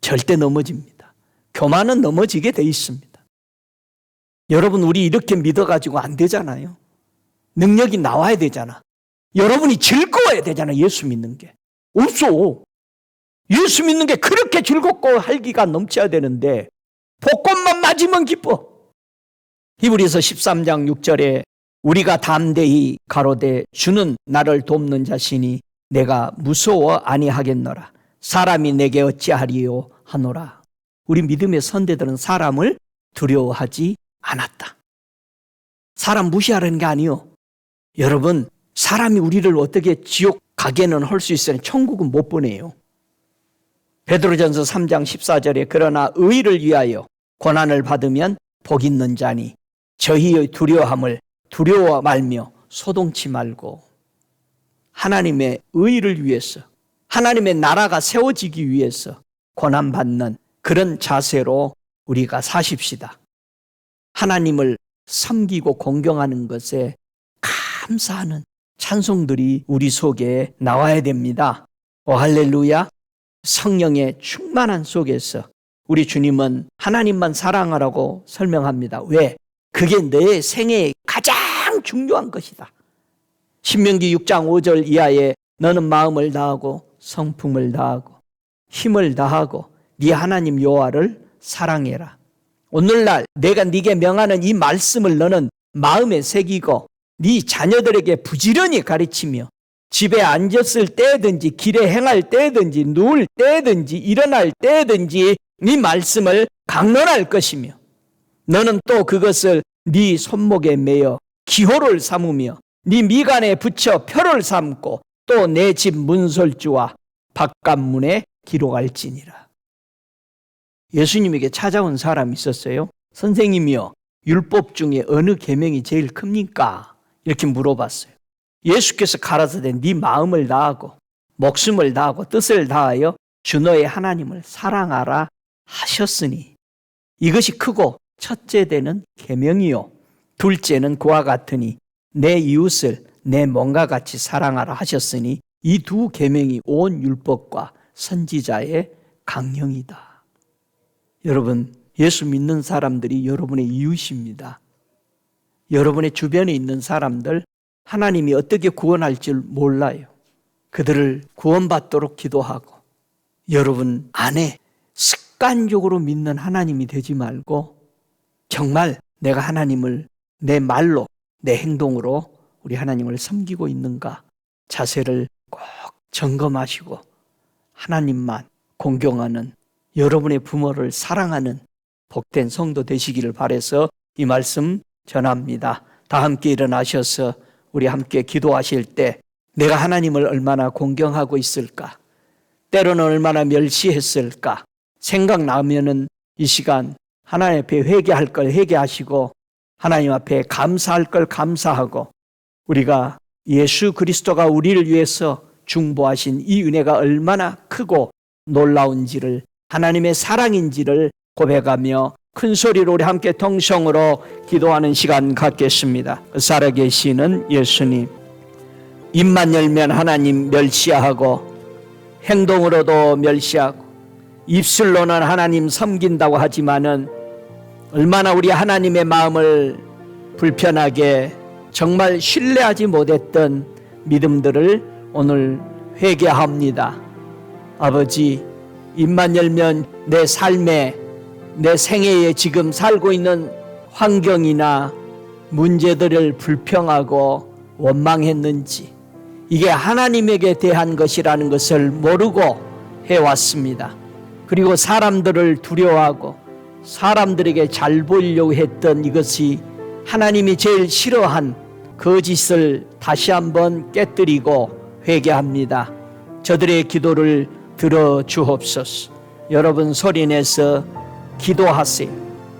절대 넘어집니다. 교만은 넘어지게 돼 있습니다. 여러분, 우리 이렇게 믿어가지고 안 되잖아요. 능력이 나와야 되잖아. 여러분이 즐거워야 되잖아. 예수 믿는 게 없어. 예수 믿는 게 그렇게 즐겁고 활기가 넘쳐야 되는데 복권만 맞으면 기뻐. 히브리서 13장 6절에 우리가 담대히 가로되 주는 나를 돕는 자시니 내가 무서워 아니하겠노라. 사람이 내게 어찌하리요 하노라. 우리 믿음의 선대들은 사람을 두려워하지 않았다. 사람 무시하라는 게 아니요. 여러분, 사람이 우리를 어떻게 지옥 가게는 할 수 있어요. 천국은 못 보내요. 베드로전서 3장 14절에 그러나 의를 위하여 고난을 받으면 복 있는 자니 저희의 두려워함을 두려워 말며 소동치 말고. 하나님의 의를 위해서, 하나님의 나라가 세워지기 위해서 고난받는 그런 자세로 우리가 사십시다. 하나님을 섬기고 공경하는 것에 감사하는 찬송들이 우리 속에 나와야 됩니다. 오 할렐루야. 성령의 충만한 속에서 우리 주님은 하나님만 사랑하라고 설명합니다. 왜? 그게 내 생애의 가장 중요한 것이다. 신명기 6장 5절 이하에 너는 마음을 다하고 성품을 다하고 힘을 다하고 네 하나님 여호와를 사랑해라. 오늘날 내가 네게 명하는 이 말씀을 너는 마음에 새기고 네 자녀들에게 부지런히 가르치며 집에 앉았을 때든지 길에 행할 때든지 누울 때든지 일어날 때든지 네 말씀을 강론할 것이며 너는 또 그것을 네 손목에 매어 기호를 삼으며 네 미간에 붙여 표를 삼고 또 내 집 문설주와 바깥문에 기록할지니라. 예수님에게 찾아온 사람이 있었어요. 선생님이요, 율법 중에 어느 계명이 제일 큽니까? 이렇게 물어봤어요. 예수께서 가라사대 네 마음을 다하고 목숨을 다하고 뜻을 다하여 주 너의 하나님을 사랑하라 하셨으니 이것이 크고 첫째 되는 계명이요 둘째는 그와 같으니 내 이웃을 내 몸과 같이 사랑하라 하셨으니 이 두 계명이 온 율법과 선지자의 강령이다. 여러분, 예수 믿는 사람들이 여러분의 이웃입니다. 여러분의 주변에 있는 사람들 하나님이 어떻게 구원할 줄 몰라요. 그들을 구원받도록 기도하고 여러분 안에 습관적으로 믿는 하나님이 되지 말고 정말 내가 하나님을 내 말로 내 행동으로 우리 하나님을 섬기고 있는가 자세를 꼭 점검하시고 하나님만 공경하는 여러분의 부모를 사랑하는 복된 성도 되시기를 바라서 이 말씀 전합니다. 다 함께 일어나셔서 우리 함께 기도하실 때 내가 하나님을 얼마나 공경하고 있을까? 때로는 얼마나 멸시했을까? 생각나면은 이 시간 하나님 앞에 회개할 걸 회개하시고 하나님 앞에 감사할 걸 감사하고 우리가 예수 그리스도가 우리를 위해서 중보하신 이 은혜가 얼마나 크고 놀라운지를 하나님의 사랑인지를 고백하며 큰 소리로 우리 함께 통성으로 기도하는 시간 갖겠습니다. 살아계시는 예수님, 입만 열면 하나님 멸시하고 행동으로도 멸시하고 입술로는 하나님 섬긴다고 하지만은 얼마나 우리 하나님의 마음을 불편하게 정말 신뢰하지 못했던 믿음들을 오늘 회개합니다. 아버지, 입만 열면 내 삶에 내 생애에 지금 살고 있는 환경이나 문제들을 불평하고 원망했는지 이게 하나님에게 대한 것이라는 것을 모르고 해왔습니다. 그리고 사람들을 두려워하고 사람들에게 잘 보이려고 했던 이것이 하나님이 제일 싫어한 거짓을 다시 한번 깨뜨리고 회개합니다. 저들의 기도를 들어주옵소서. 여러분 소리내서 기도하세요.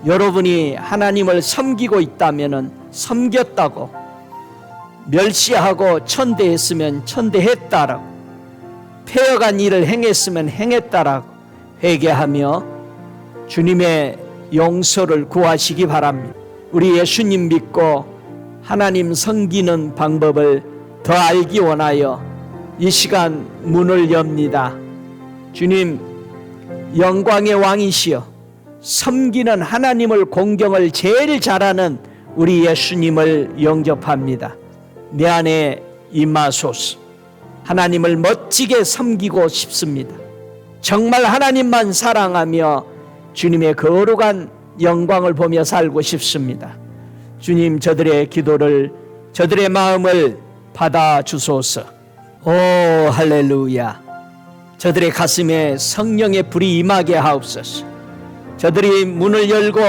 여러분이 하나님을 섬기고 있다면 섬겼다고, 멸시하고 천대했으면 천대했다라고, 폐역한 일을 행했으면 행했다라고 회개하며 주님의 용서를 구하시기 바랍니다. 우리 예수님 믿고 하나님 섬기는 방법을 더 알기 원하여 이 시간 문을 엽니다. 주님, 영광의 왕이시여 섬기는 하나님을 공경을 제일 잘하는 우리 예수님을 영접합니다. 내 안에 임하소서. 하나님을 멋지게 섬기고 싶습니다. 정말 하나님만 사랑하며 주님의 거룩한 영광을 보며 살고 싶습니다. 주님, 저들의 기도를, 저들의 마음을 받아주소서. 오 할렐루야. 저들의 가슴에 성령의 불이 임하게 하옵소서. 저들이 문을 열고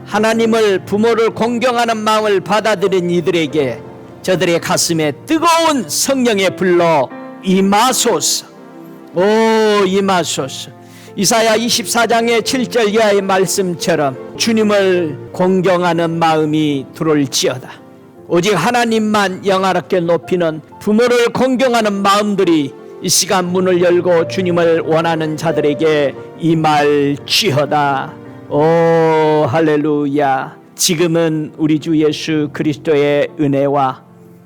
하나님을, 부모를 공경하는 마음을 받아들인 이들에게 저들의 가슴에 뜨거운 성령의 불로 임하소서. 오 임하소서. 이사야 24장의 7절 이하의 말씀처럼 주님을 공경하는 마음이 들어올지어다. 오직 하나님만 영화롭게 높이는 부모를 공경하는 마음들이 이 시간 문을 열고 주님을 원하는 자들에게 임할지어다. 오 할렐루야. 지금은 우리 주 예수 그리스도의 은혜와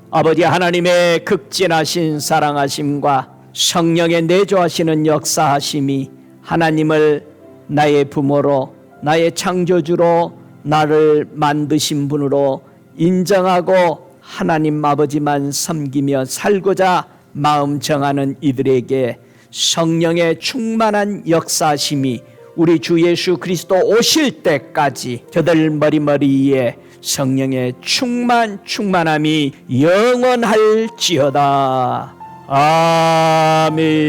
아버지 하나님의 극진하신 사랑하심과 성령의 내조하시는 역사하심이 하나님을 나의 부모로, 나의 창조주로, 나를 만드신 분으로 인정하고 하나님 아버지만 섬기며 살고자 마음 정하는 이들에게 성령의 충만한 역사심이 우리 주 예수 그리스도 오실 때까지 저들 머리머리에 성령의 충만함이 영원할지어다. 아멘.